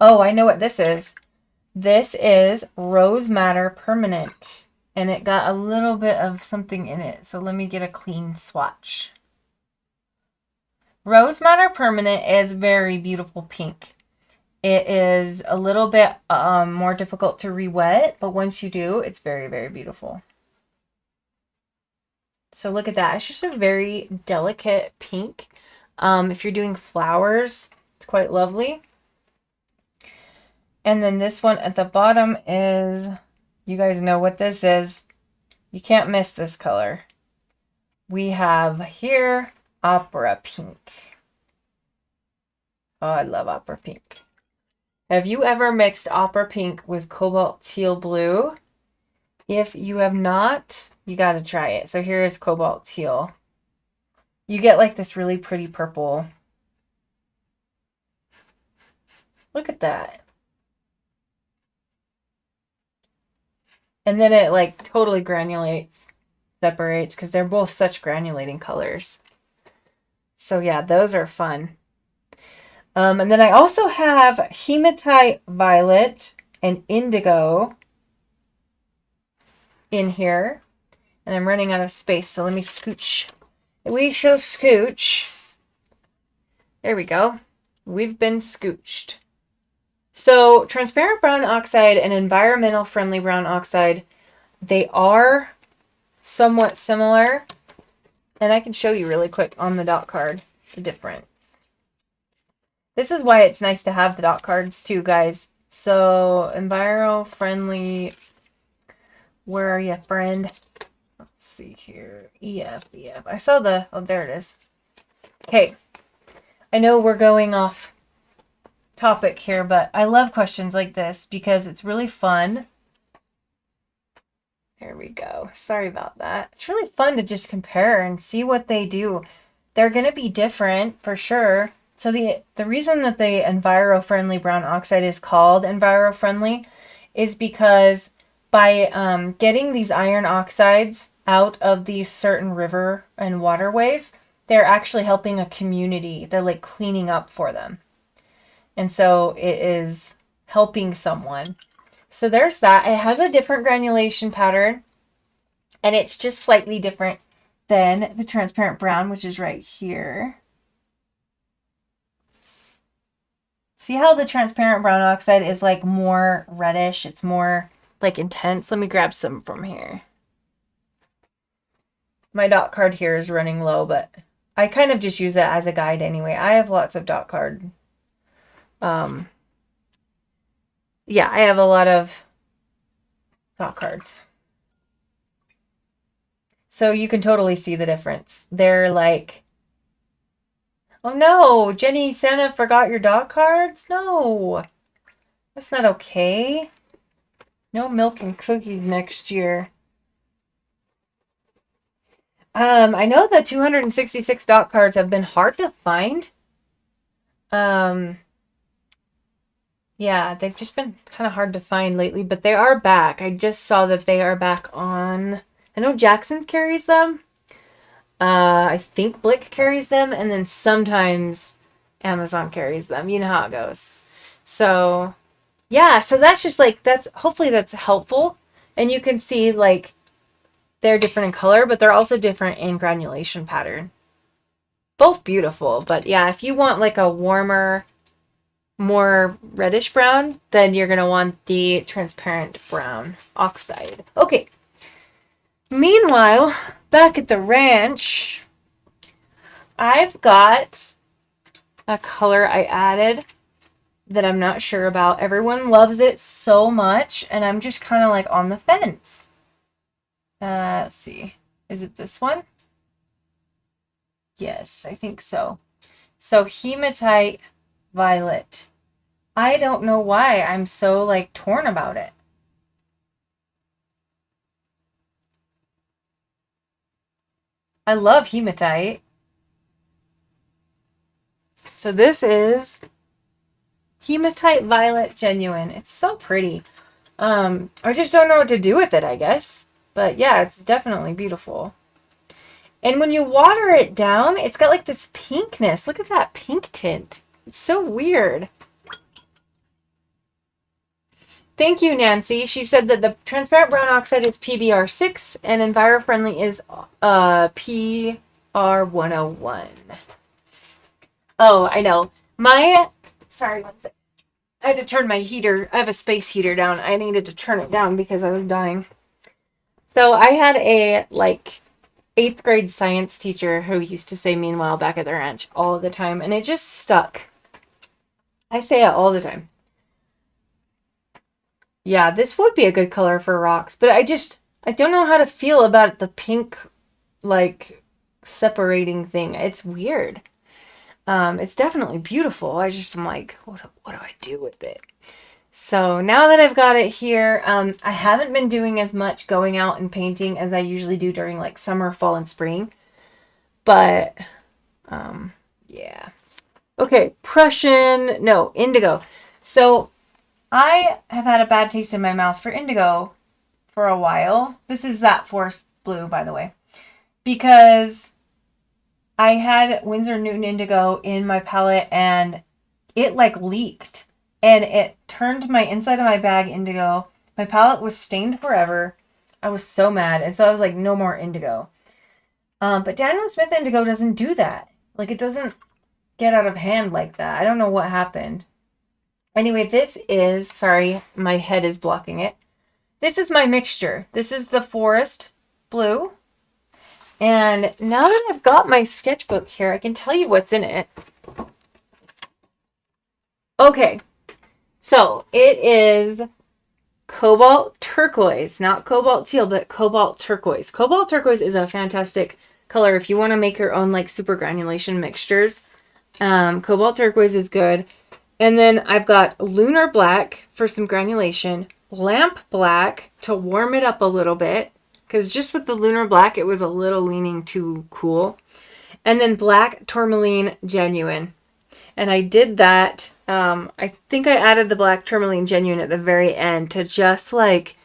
Oh, I know what this is. This is Rose Madder Permanent, and it got a little bit of something in it. So let me get a clean swatch. Rose Madder Permanent is very beautiful pink. It is a little bit more difficult to re-wet, but once you do, it's very, very beautiful. So look at that. It's just a very delicate pink. If you're doing flowers, it's quite lovely. And then this one at the bottom is, you guys know what this is. You can't miss this color. We have here Opera Pink. Oh, I love Opera Pink. Have you ever mixed Opera Pink with Cobalt Teal Blue? If you have not, you got to try it. So here is Cobalt Teal. You get like this really pretty purple. Look at that. And then it like totally granulates, separates, because they're both such granulating colors. So yeah, those are fun. And then I also have Hematite Violet and Indigo in here. And I'm running out of space, so let me scooch. We shall scooch. There we go. We've been scooched. So transparent brown oxide and environmental friendly brown oxide, they are somewhat similar. And I can show you really quick on the dot card the difference. This is why it's nice to have the dot cards too, guys. So enviro friendly, where are you, friend? Let's see here. EF. I saw the, oh, there it is. Okay. I know we're going off topic here, but I love questions like this because it's really fun. There we go. Sorry about that. It's really fun to just compare and see what they do. They're going to be different for sure. So the reason that the enviro-friendly brown oxide is called enviro-friendly is because by getting these iron oxides out of these certain river and waterways, they're actually helping a community. They're like cleaning up for them. And so it is helping someone. So there's that. It has a different granulation pattern, and it's just slightly different than the transparent brown, which is right here. See how the transparent brown oxide is like more reddish? It's more like intense. Let me grab some from here. My dot card here is running low, but I kind of just use it as a guide anyway. I have lots of dot card. Yeah, I have a lot of dot cards. So you can totally see the difference. They're like, oh no, Jenny, Santa forgot your dot cards? No, that's not okay. No milk and cookies next year. I know the 266 dot cards have been hard to find. Yeah, they've just been kind of hard to find lately, but they are back. I just saw that they are back on, I know Jackson's carries them. I think Blick carries them, and then sometimes Amazon carries them. You know how it goes. So yeah, so that's just like, that's, hopefully that's helpful. And you can see like they're different in color, but they're also different in granulation pattern. Both beautiful, but yeah, if you want like a warmer, more reddish brown, then you're going to want the transparent brown oxide. Okay. Meanwhile, back at the ranch, I've got a color I added that I'm not sure about. Everyone loves it so much, and I'm just kind of like on the fence. Let's see. Is it this one? Yes, I think so. So Hematite Violet. I don't know why I'm so like torn about it. I love hematite. So this is Hematite Violet Genuine. It's so pretty. I just don't know what to do with it, I guess. But yeah, it's definitely beautiful. And when you water it down, it's got like this pinkness. Look at that pink tint. It's so weird. Thank you, Nancy. She said that the transparent brown oxide is PBR6 and enviro-friendly is PR101. Oh, I know. Sorry, one second. I had to turn my heater. I have a space heater down. I needed to turn it down because I was dying. So I had a like 8th grade science teacher who used to say meanwhile back at the ranch all the time, and it just stuck. I say it all the time. Yeah, this would be a good color for rocks, but I don't know how to feel about the pink, like, separating thing. It's weird. It's definitely beautiful. I'm like, what do I do with it? So now that I've got it here, I haven't been doing as much going out and painting as I usually do during like summer, fall, and spring. But, yeah. Okay, indigo. So I have had a bad taste in my mouth for indigo for a while. This is that forest blue, by the way, because I had Winsor Newton indigo in my palette and it like leaked and it turned my inside of my bag indigo. My palette was stained forever. I was so mad. And so I was like, no more indigo. But Daniel Smith indigo doesn't do that. Like, it doesn't get out of hand like that. I don't know what happened. Anyway, sorry, my head is blocking it. This is my mixture. This is the forest blue. And now that I've got my sketchbook here, I can tell you what's in it. Okay, so it is cobalt turquoise, not cobalt teal, but cobalt turquoise. Cobalt turquoise is a fantastic color if you want to make your own like super granulation mixtures. Cobalt turquoise is good. And then I've got lunar black for some granulation, lamp black to warm it up a little bit, because just with the lunar black, it was a little leaning too cool. And then black tourmaline genuine. And I did that. I think I added the black tourmaline genuine at the very end to just like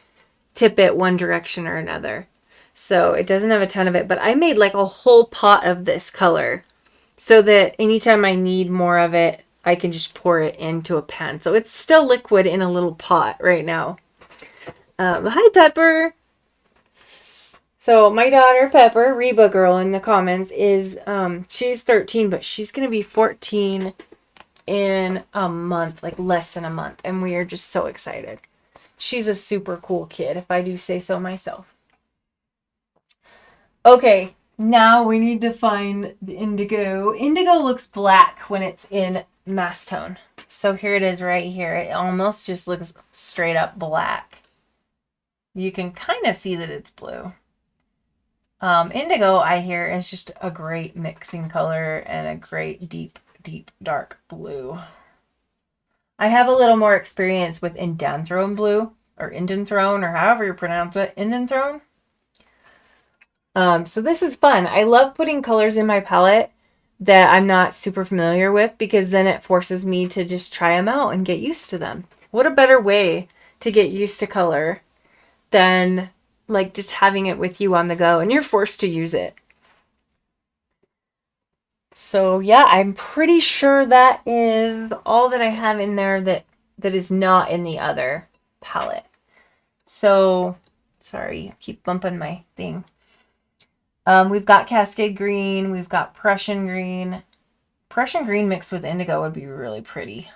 tip it one direction or another. So it doesn't have a ton of it, but I made like a whole pot of this color so that anytime I need more of it, I can just pour it into a pan. So it's still liquid in a little pot right now. Hi, Pepper. So my daughter, Pepper, Reba girl in the comments, she's 13, but she's going to be 14 in a month, like less than a month. And we are just so excited. She's a super cool kid, if I do say so myself. Okay, now we need to find the indigo. Indigo looks black when it's in mass tone. So here it is right here. It almost just looks straight up black. You can kind of see that it's blue. Indigo, I hear, is just a great mixing color and a great deep, deep, dark blue. I have a little more experience with indanthrone blue, or indanthrone, or however you pronounce it, indanthrone. So this is fun. I love putting colors in my palette that I'm not super familiar with, because then it forces me to just try them out and get used to them. What a better way to get used to color than like just having it with you on the go and you're forced to use it. So yeah, I'm pretty sure that is all that I have in there that is not in the other palette. So, sorry, I keep bumping my thing. We've got Cascade Green, we've got Prussian Green. Prussian Green mixed with indigo would be really pretty.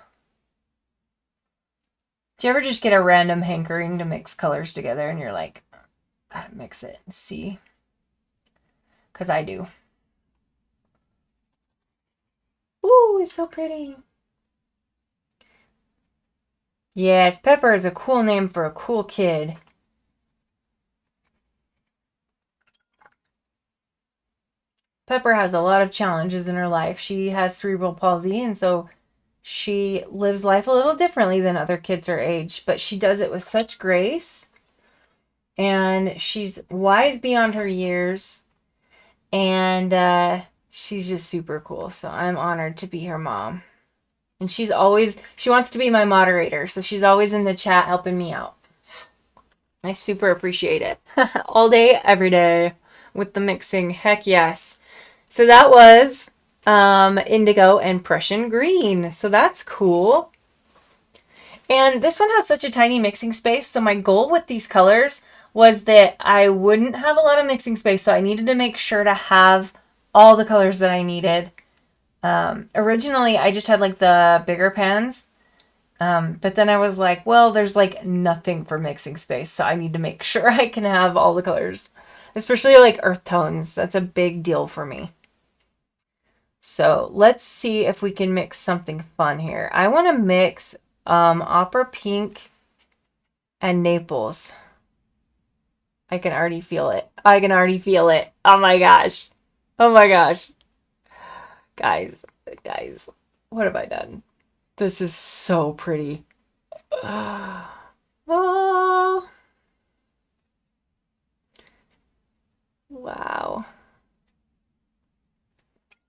Do you ever just get a random hankering to mix colors together and you're like, gotta mix it and see? Because I do. Ooh, it's so pretty. Yes, Pepper is a cool name for a cool kid. Pepper has a lot of challenges in her life. She has cerebral palsy, and so she lives life a little differently than other kids her age, but she does it with such grace. And she's wise beyond her years. And she's just super cool. So I'm honored to be her mom. And she wants to be my moderator. So she's always in the chat helping me out. I super appreciate it. All day, every day with the mixing. Heck yes. So that was indigo and Prussian green. So that's cool. And this one has such a tiny mixing space. So my goal with these colors was that I wouldn't have a lot of mixing space. So I needed to make sure to have all the colors that I needed. Originally, I just had like the bigger pans. But then I was like, well, there's like nothing for mixing space. So I need to make sure I can have all the colors. Especially like earth tones. That's a big deal for me. So let's see if we can mix something fun here. I want to mix Opera Pink and Naples. I can already feel it. I can already feel it. Oh my gosh. Oh my gosh. Guys, what have I done? This is so pretty. Oh. Wow.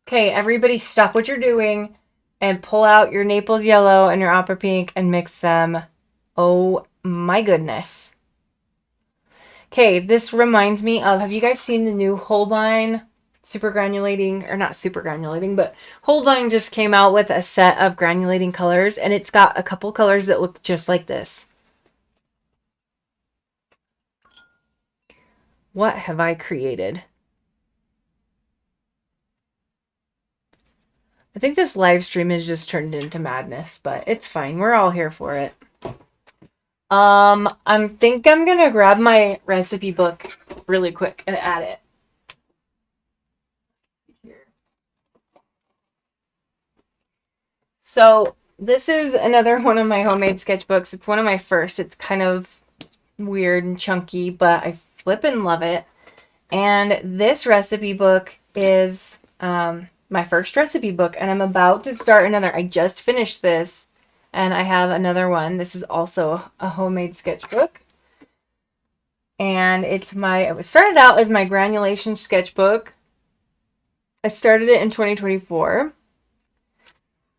Okay, everybody stop what you're doing and pull out your Naples yellow and your Opera Pink and mix them. Oh my goodness. Okay, this reminds me of, have you guys seen the new Holbein super granulating, or not super granulating, but Holbein just came out with a set of granulating colors, and it's got a couple colors that look just like this. What have I created? I think this live stream has just turned into madness, but it's fine. We're all here for it. I think I'm gonna grab my recipe book really quick and add it. So this is another one of my homemade sketchbooks. It's one of my first. It's kind of weird and chunky, but I flippin' love it. And this recipe book is my first recipe book, and I'm about to start another. I just finished this, and I have another one. This is also a homemade sketchbook. And it started out as my granulation sketchbook. I started it in 2024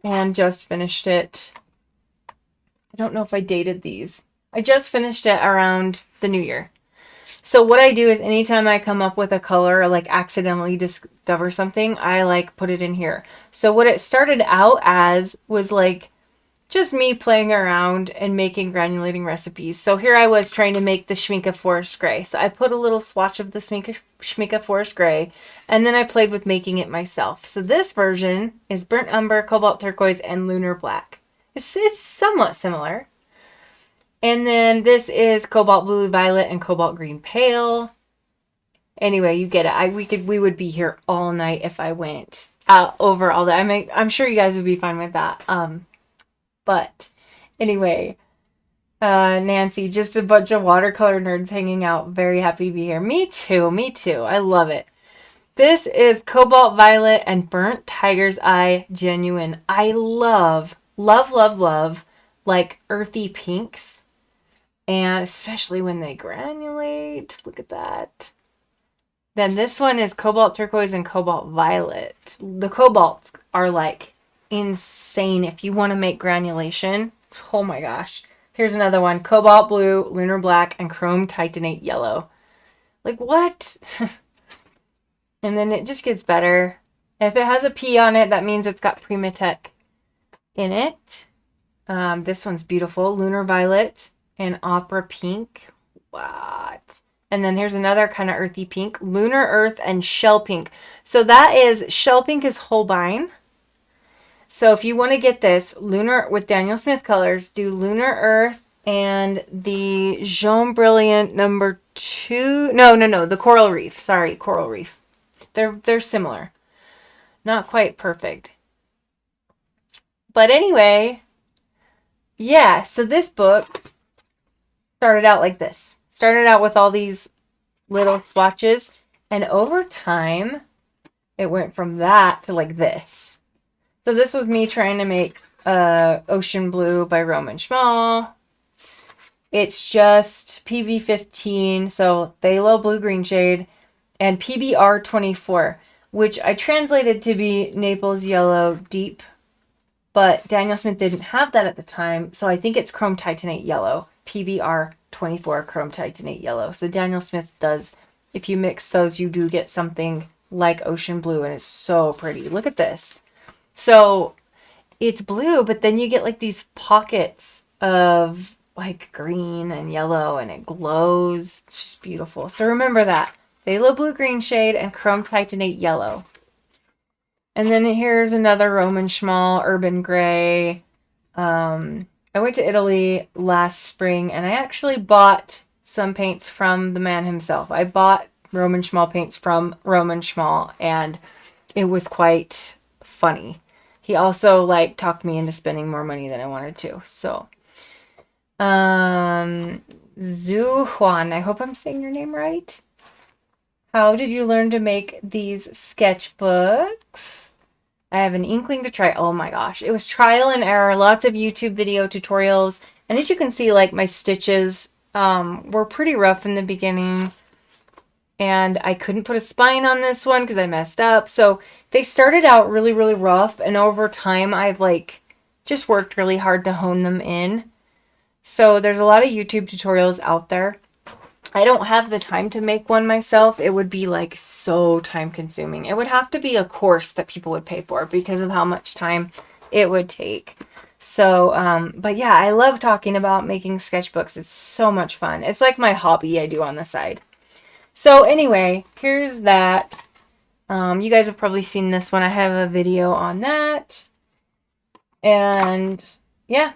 and just finished it. I don't know if I dated these. I just finished it around the new year. So what I do is anytime I come up with a color or like accidentally discover something, I like put it in here. So what it started out as was like just me playing around and making granulating recipes. So here I was trying to make the Schmincke Forest Gray. So I put a little swatch of the Schmincke Forest Gray, and then I played with making it myself. So this version is Burnt Umber, Cobalt Turquoise, and Lunar Black. It's somewhat similar. And then this is Cobalt Blue Violet and Cobalt Green Pale. Anyway, you get it. We would be here all night if I went over all that. I'm sure you guys would be fine with that. But anyway, Nancy, just a bunch of watercolor nerds hanging out. Very happy to be here. Me too. Me too. I love it. This is Cobalt Violet and Burnt Tiger's Eye Genuine. I love like earthy pinks. And especially when they granulate. Look at that. Then this one is Cobalt Turquoise and Cobalt Violet. The cobalts are like insane if you want to make granulation. Oh my gosh. Here's another one. Cobalt Blue, Lunar Black, and Chrome Titanate Yellow. Like what? And then it just gets better If it has a P on it, that means it's got Primatech in it. This one's beautiful. Lunar Violet and Opera Pink. What? And then here's another kind of earthy pink. Lunar Earth and Shell Pink. So that is, Shell Pink is Holbein. So if you want to get this, Lunar, with Daniel Smith colors, do Lunar Earth and the Jaune Brilliant number 2. No, the Coral Reef. Sorry, Coral Reef. They're similar. Not quite perfect. But anyway, yeah, so this book started out like this. Started out with all these little swatches, and over time, it went from that to like this. So this was me trying to make Ocean Blue by Roman Schmal. It's just PV15, so Phthalo Blue Green Shade, and PBR24, which I translated to be Naples Yellow Deep, but Daniel Smith didn't have that at the time, so I think it's Chrome Titanate Yellow, PBR24 Chrome Titanate Yellow. So Daniel Smith does, if you mix those, you do get something like Ocean Blue, and it's so pretty. Look at this. So it's blue, but then you get like these pockets of like green and yellow, and it glows. It's just beautiful. So remember that. Phthalo Blue Green Shade and Chrome Titanate Yellow. And then here's another Roman Schmal Urban Gray. I went to Italy last spring, and I actually bought some paints from the man himself. I bought Roman Schmal paints from Roman Schmal, and it was quite funny. He also like talked me into spending more money than I wanted to. So, Zhu Huan, I hope I'm saying your name right. How did you learn to make these sketchbooks? I have an inkling to try. Oh my gosh. It was trial and error. Lots of YouTube video tutorials. And as you can see, like my stitches were pretty rough in the beginning. And I couldn't put a spine on this one because I messed up. So they started out really, really rough. And over time, I've like just worked really hard to hone them in. So there's a lot of YouTube tutorials out there. I don't have the time to make one myself. It would be like so time consuming. It would have to be a course that people would pay for because of how much time it would take. So, but yeah, I love talking about making sketchbooks. It's so much fun. It's like my hobby I do on the side. So anyway, here's that. You guys have probably seen this one. I have a video on that. And yeah.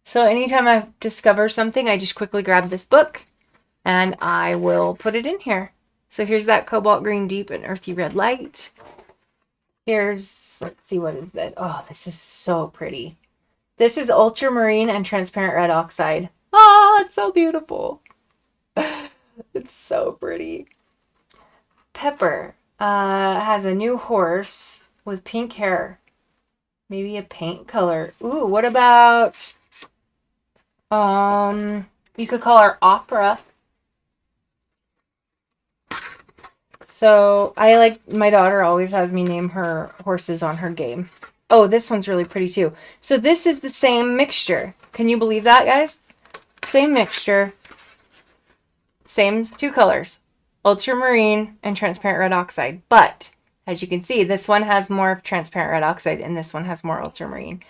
So anytime I discover something, I just quickly grab this book and I will put it in here. So here's that Cobalt Green Deep and Earthy Red Light. Here's, let's see, what is that? Oh, this is so pretty. This is Ultramarine and Transparent Red Oxide. Oh, it's so beautiful. It's so pretty. Pepper has a new horse with pink hair. Maybe a paint color. Ooh, what about, you could call her Opera. So I like, my daughter always has me name her horses on her game. Oh, this one's really pretty too. So this is the same mixture. Can you believe that, guys? Same mixture. Same two colors. Ultramarine and Transparent Red Oxide. But as you can see, this one has more of Transparent Red Oxide and this one has more Ultramarine.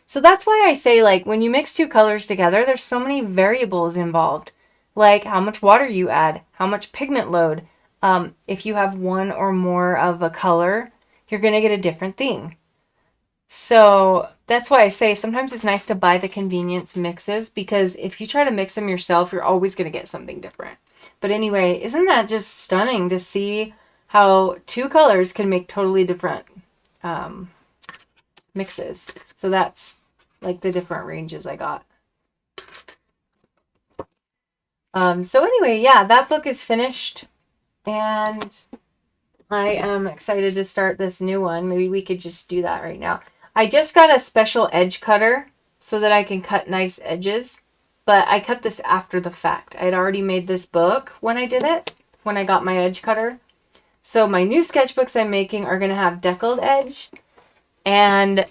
So that's why I say, like, when you mix two colors together, there's so many variables involved. Like how much water you add, how much pigment load. If you have one or more of a color, you're going to get a different thing. So that's why I say sometimes it's nice to buy the convenience mixes, because if you try to mix them yourself, you're always going to get something different. But anyway, isn't that just stunning to see how two colors can make totally different mixes? So that's like the different ranges I got. So anyway, yeah, that book is finished. And I am excited to start this new one. Maybe we could just do that right now. I just got a special edge cutter so that I can cut nice edges. But I cut this after the fact. I had already made this book when I did it, when I got my edge cutter. So my new sketchbooks I'm making are going to have deckled edge. And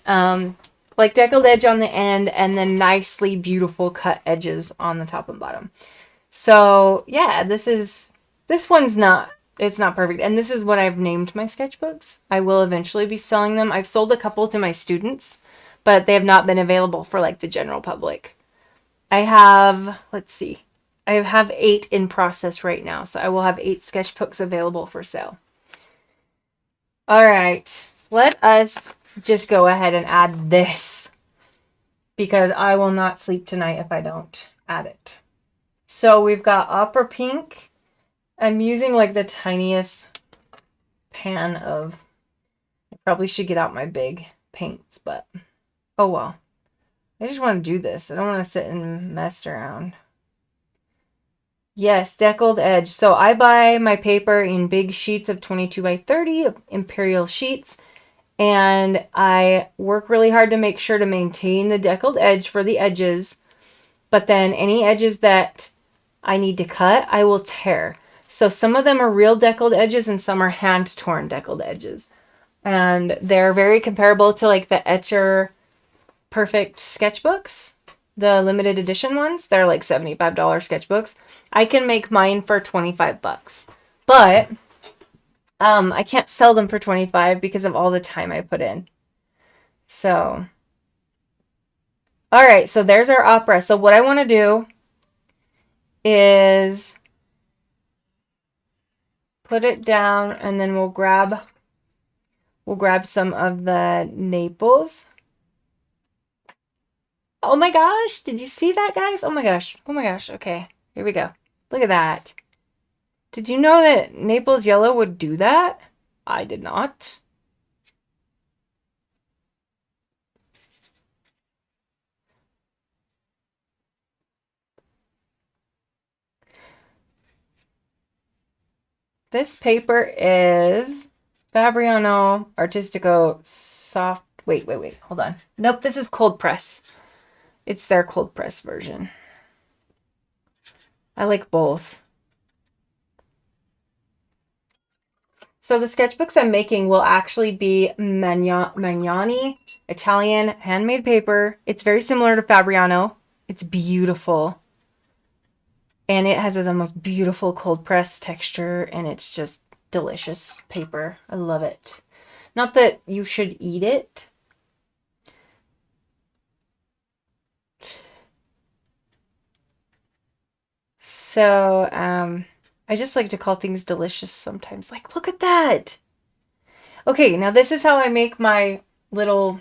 like deckled edge on the end, and then nicely beautiful cut edges on the top and bottom. So yeah, this one's not It's not perfect. And this is what I've named my sketchbooks. I will eventually be selling them. I've sold a couple to my students, but they have not been available for like the general public. I have, let's see, I have 8 in process right now. So I will have 8 sketchbooks available for sale. All right, let us just go ahead and add this because I will not sleep tonight if I don't add it. So we've got Opera Pink. I'm using like the tiniest pan of, I probably should get out my big paints, but oh well. I just want to do this. I don't want to sit and mess around. Yes, deckled edge. So I buy my paper in big sheets of 22 by 30 imperial sheets, and I work really hard to make sure to maintain the deckled edge for the edges, but then any edges that I need to cut, I will tear. So some of them are real deckled edges and some are hand torn deckled edges. And they're very comparable to like the Etcher Perfect sketchbooks, the limited edition ones. They're like $75 sketchbooks. I can make mine for 25 bucks. But I can't sell them for 25 because of all the time I put in. So all right, so there's our opera. So what I want to do is put it down, and then we'll grab some of the Naples. Oh my gosh, did you see that, guys? Oh my gosh. Oh my gosh. Okay, here we go. Look at that. Did you know that Naples yellow would do that? I did not. This paper is Fabriano Artistico Soft. Wait, hold on. Nope, this is cold press. It's their cold press version. I like both. So the sketchbooks I'm making will actually be Magnani Italian handmade paper. It's very similar to Fabriano. It's beautiful. And it has the most beautiful cold press texture, and it's just delicious paper. I love it. Not that you should eat it. So, I just like to call things delicious sometimes. Like, look at that. Okay, now this is how I make my little,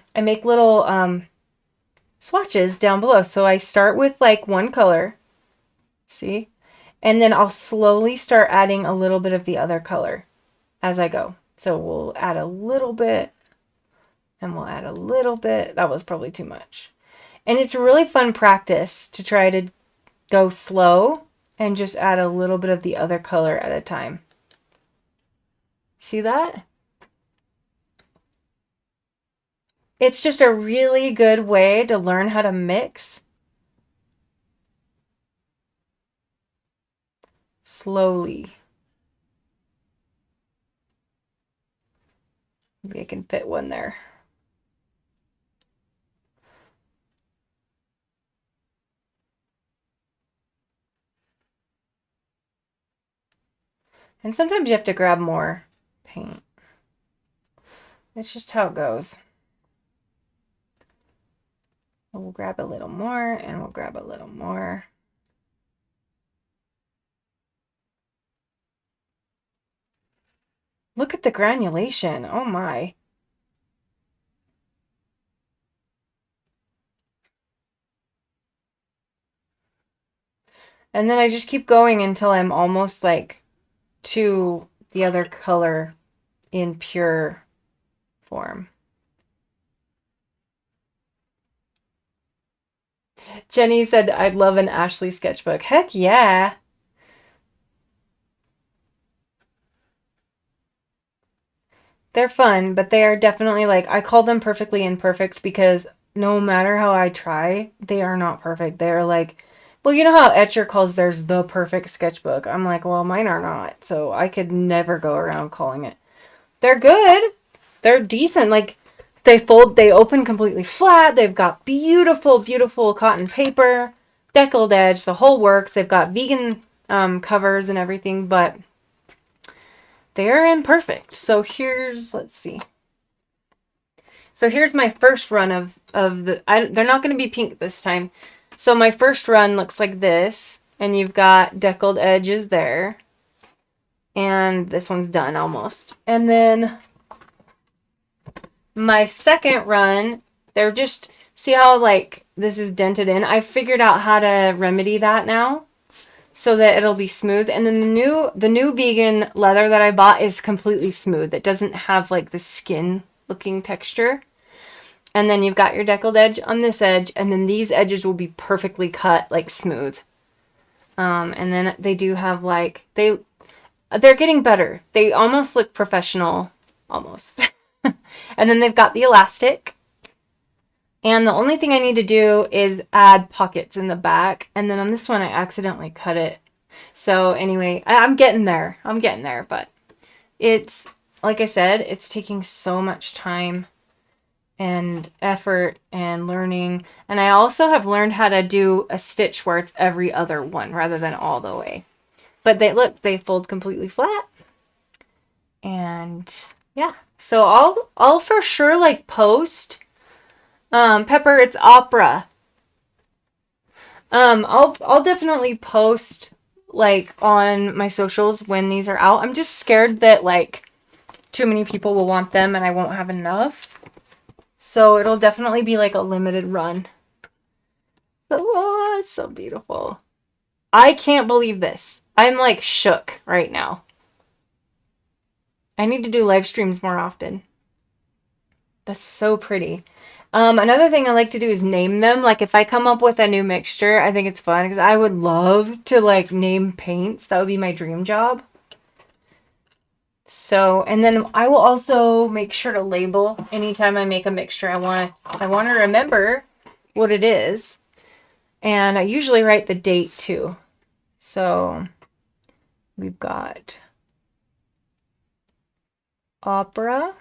swatches down below. So I start with like one color. See? And then I'll slowly start adding a little bit of the other color as I go. So we'll add a little bit, and we'll add a little bit. That was probably too much. And it's really fun practice to try to go slow and just add a little bit of the other color at a time. See that? It's just a really good way to learn how to mix slowly. Maybe I can fit one there. And sometimes you have to grab more paint. It's just how it goes. We'll grab a little more, and we'll grab a little more. Look at the granulation. Oh my. And then I just keep going until I'm almost like to the other color in pure form. Jenny said, I'd love an Ashley sketchbook. Heck yeah. They're fun, but they are definitely like, I call them perfectly imperfect because no matter how I try, they are not perfect. They're like, well, you know how Etcher calls theirs the perfect sketchbook. I'm like, well, mine are not. So I could never go around calling it. They're good. They're decent. Like, they open completely flat. They've got beautiful, beautiful cotton paper, deckled edge, the whole works. They've got vegan covers and everything, but they're imperfect. So here's, let's see. So here's my first run of the, they're not going to be pink this time. So my first run looks like this, and you've got deckled edges there. And this one's done almost. And then my second run, they're just, see how like this is dented in? I figured out how to remedy that now so that it'll be smooth. And then the new vegan leather that I bought is completely smooth. It doesn't have like the skin looking texture. And then you've got your deckled edge on this edge, and then these edges will be perfectly cut, like smooth. And then they do have like, they're getting better. They almost look professional, almost. And then they've got the elastic. And the only thing I need to do is add pockets in the back. And then on this one, I accidentally cut it. So anyway, I'm getting there. I'm getting there, but it's, like I said, it's taking so much time and effort and learning. And I also have learned how to do a stitch where it's every other one rather than all the way. But they fold completely flat. And yeah, so I'll for sure like post Pepper, it's opera. I'll definitely post like on my socials when these are out. I'm just scared that like too many people will want them and I won't have enough. So it'll definitely be like a limited run. So, oh, it's so beautiful. I can't believe this. I'm like shook right now. I need to do live streams more often. That's so pretty. Another thing I like to do is name them. Like if I come up with a new mixture, I think it's fun because I would love to like name paints. That would be my dream job. So, and then I will also make sure to label anytime I make a mixture. I want to remember what it is. And I usually write the date too. So we've got opera.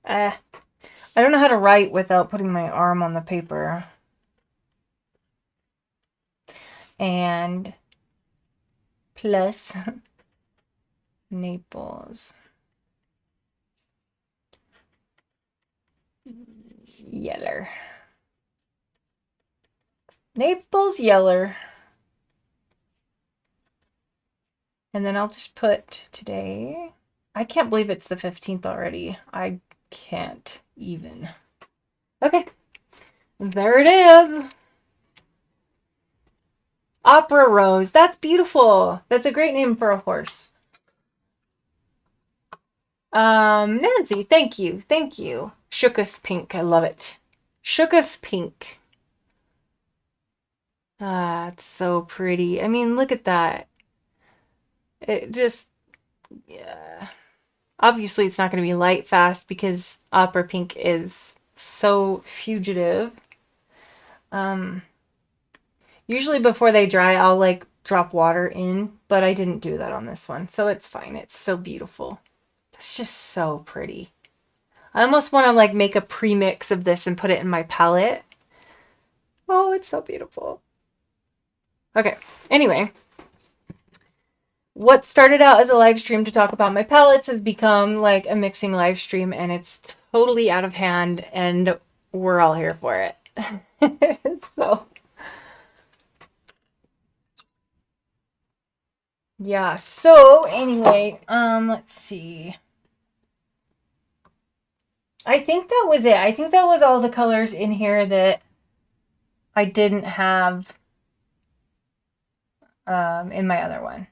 I don't know how to write without putting my arm on the paper. And plus Naples. Yeller. Naples Yeller. And then I'll just put today. I can't believe it's the 15th already. I can't even. Okay. There it is. Opera Rose. That's beautiful. That's a great name for a horse. Nancy, thank you. Thank you. Shooketh Pink. I love it. Shooketh Pink. Ah, it's so pretty. I mean, look at that. It just, yeah. Obviously, it's not going to be light fast because Opera Pink is so fugitive. Usually before they dry, I'll like drop water in, but I didn't do that on this one. So it's fine. It's still beautiful. It's just so pretty. I almost want to like make a pre-mix of this and put it in my palette. Oh, it's so beautiful. Okay. Anyway, what started out as a live stream to talk about my palettes has become like a mixing live stream, and it's totally out of hand, and we're all here for it. So yeah, so anyway, let's see. I think that was it. I think that was all the colors in here that I didn't have in my other one.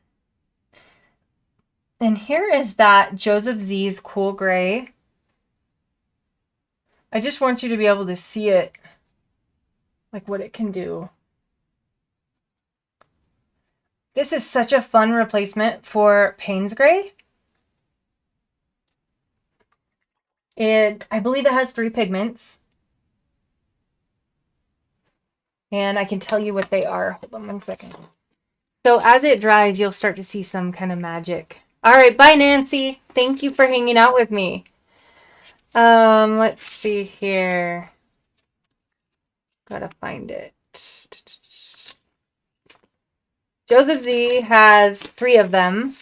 And here is that Joseph Z's Cool Gray. I just want you to be able to see it, like what it can do. This is such a fun replacement for Payne's Gray. I believe it has 3 pigments. And I can tell you what they are. Hold on one second. So as it dries, you'll start to see some kind of magic. All right, bye, Nancy. Thank you for hanging out with me. Let's see here. Gotta find it. Joseph Z has 3 of them.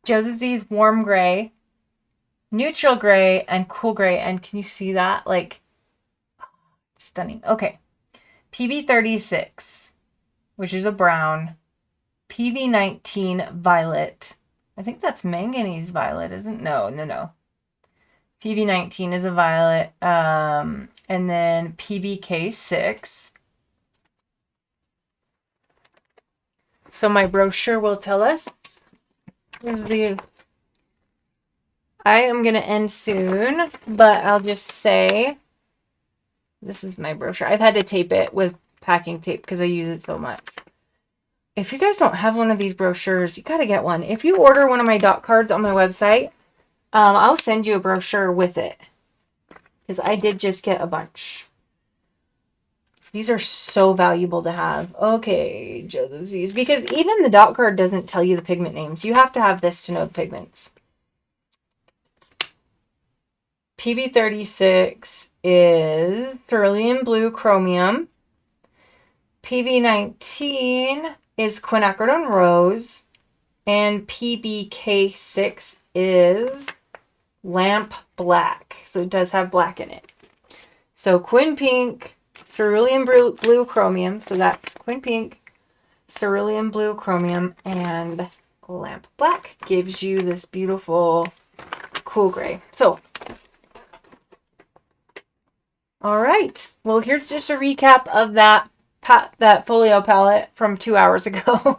Josie's warm gray, neutral gray, and cool gray. And can you see that? Like, stunning. Okay. PB36, which is a brown. PV19 violet. I think that's manganese violet, isn't? No. PV19 is a violet. And then PBK6. So my brochure will tell us. Here's the... I am going to end soon, but I'll just say this is my brochure. I've had to tape it with packing tape because I use it so much. If you guys don't have one of these brochures, you got to get one. If you order one of my dot cards on my website, I'll send you a brochure with it because I did just get a bunch. These are so valuable to have. Okay, Josie's, because even the dot card doesn't tell you the pigment names. You have to have this to know the pigments. PB36 is cerulean blue chromium. PV19 is quinacridone rose. And PBK6 is lamp black. So it does have black in it. So quin pink, cerulean blue chromium. So that's quin pink, cerulean blue chromium, and lamp black gives you this beautiful cool gray. So, all right. Well, here's just a recap of that folio palette from 2 hours ago.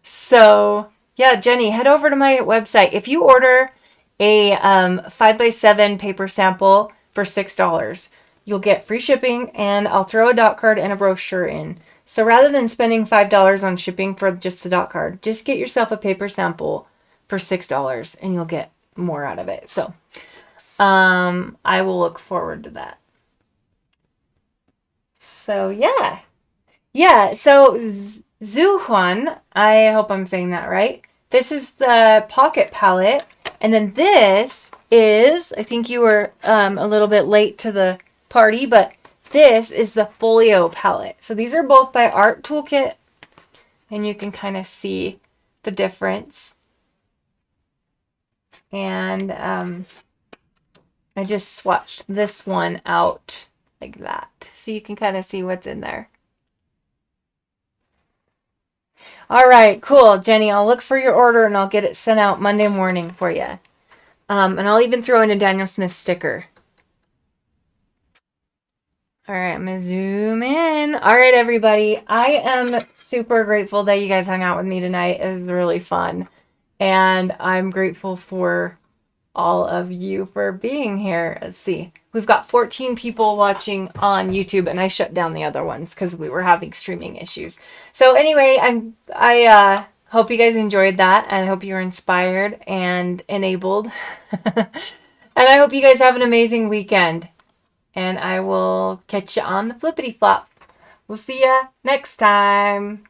So, yeah, Jenny, head over to my website. If you order a 5x7 paper sample for $6, you'll get free shipping, and I'll throw a dot card and a brochure in. So rather than spending $5 on shipping for just the dot card, just get yourself a paper sample for $6 and you'll get more out of it. So I will look forward to that. So yeah. So Zuhuan, I hope I'm saying that right. This is the pocket palette, and then this is, I think you were a little bit late to the party, but this is the folio palette. So these are both by Art Toolkit, and you can kind of see the difference. And I just swatched this one out like that, so you can kind of see what's in there. All right, cool, Jenny. I'll look for your order and I'll get it sent out Monday morning for you. And I'll even throw in a Daniel Smith sticker. All right, I'm going to zoom in. All right, everybody. I am super grateful that you guys hung out with me tonight. It was really fun. And I'm grateful for all of you for being here. Let's see. We've got 14 people watching on YouTube, and I shut down the other ones because we were having streaming issues. So anyway, I hope you guys enjoyed that, and I hope you were inspired and enabled. And I hope you guys have an amazing weekend. And I will catch you on the flippity flop. We'll see ya next time.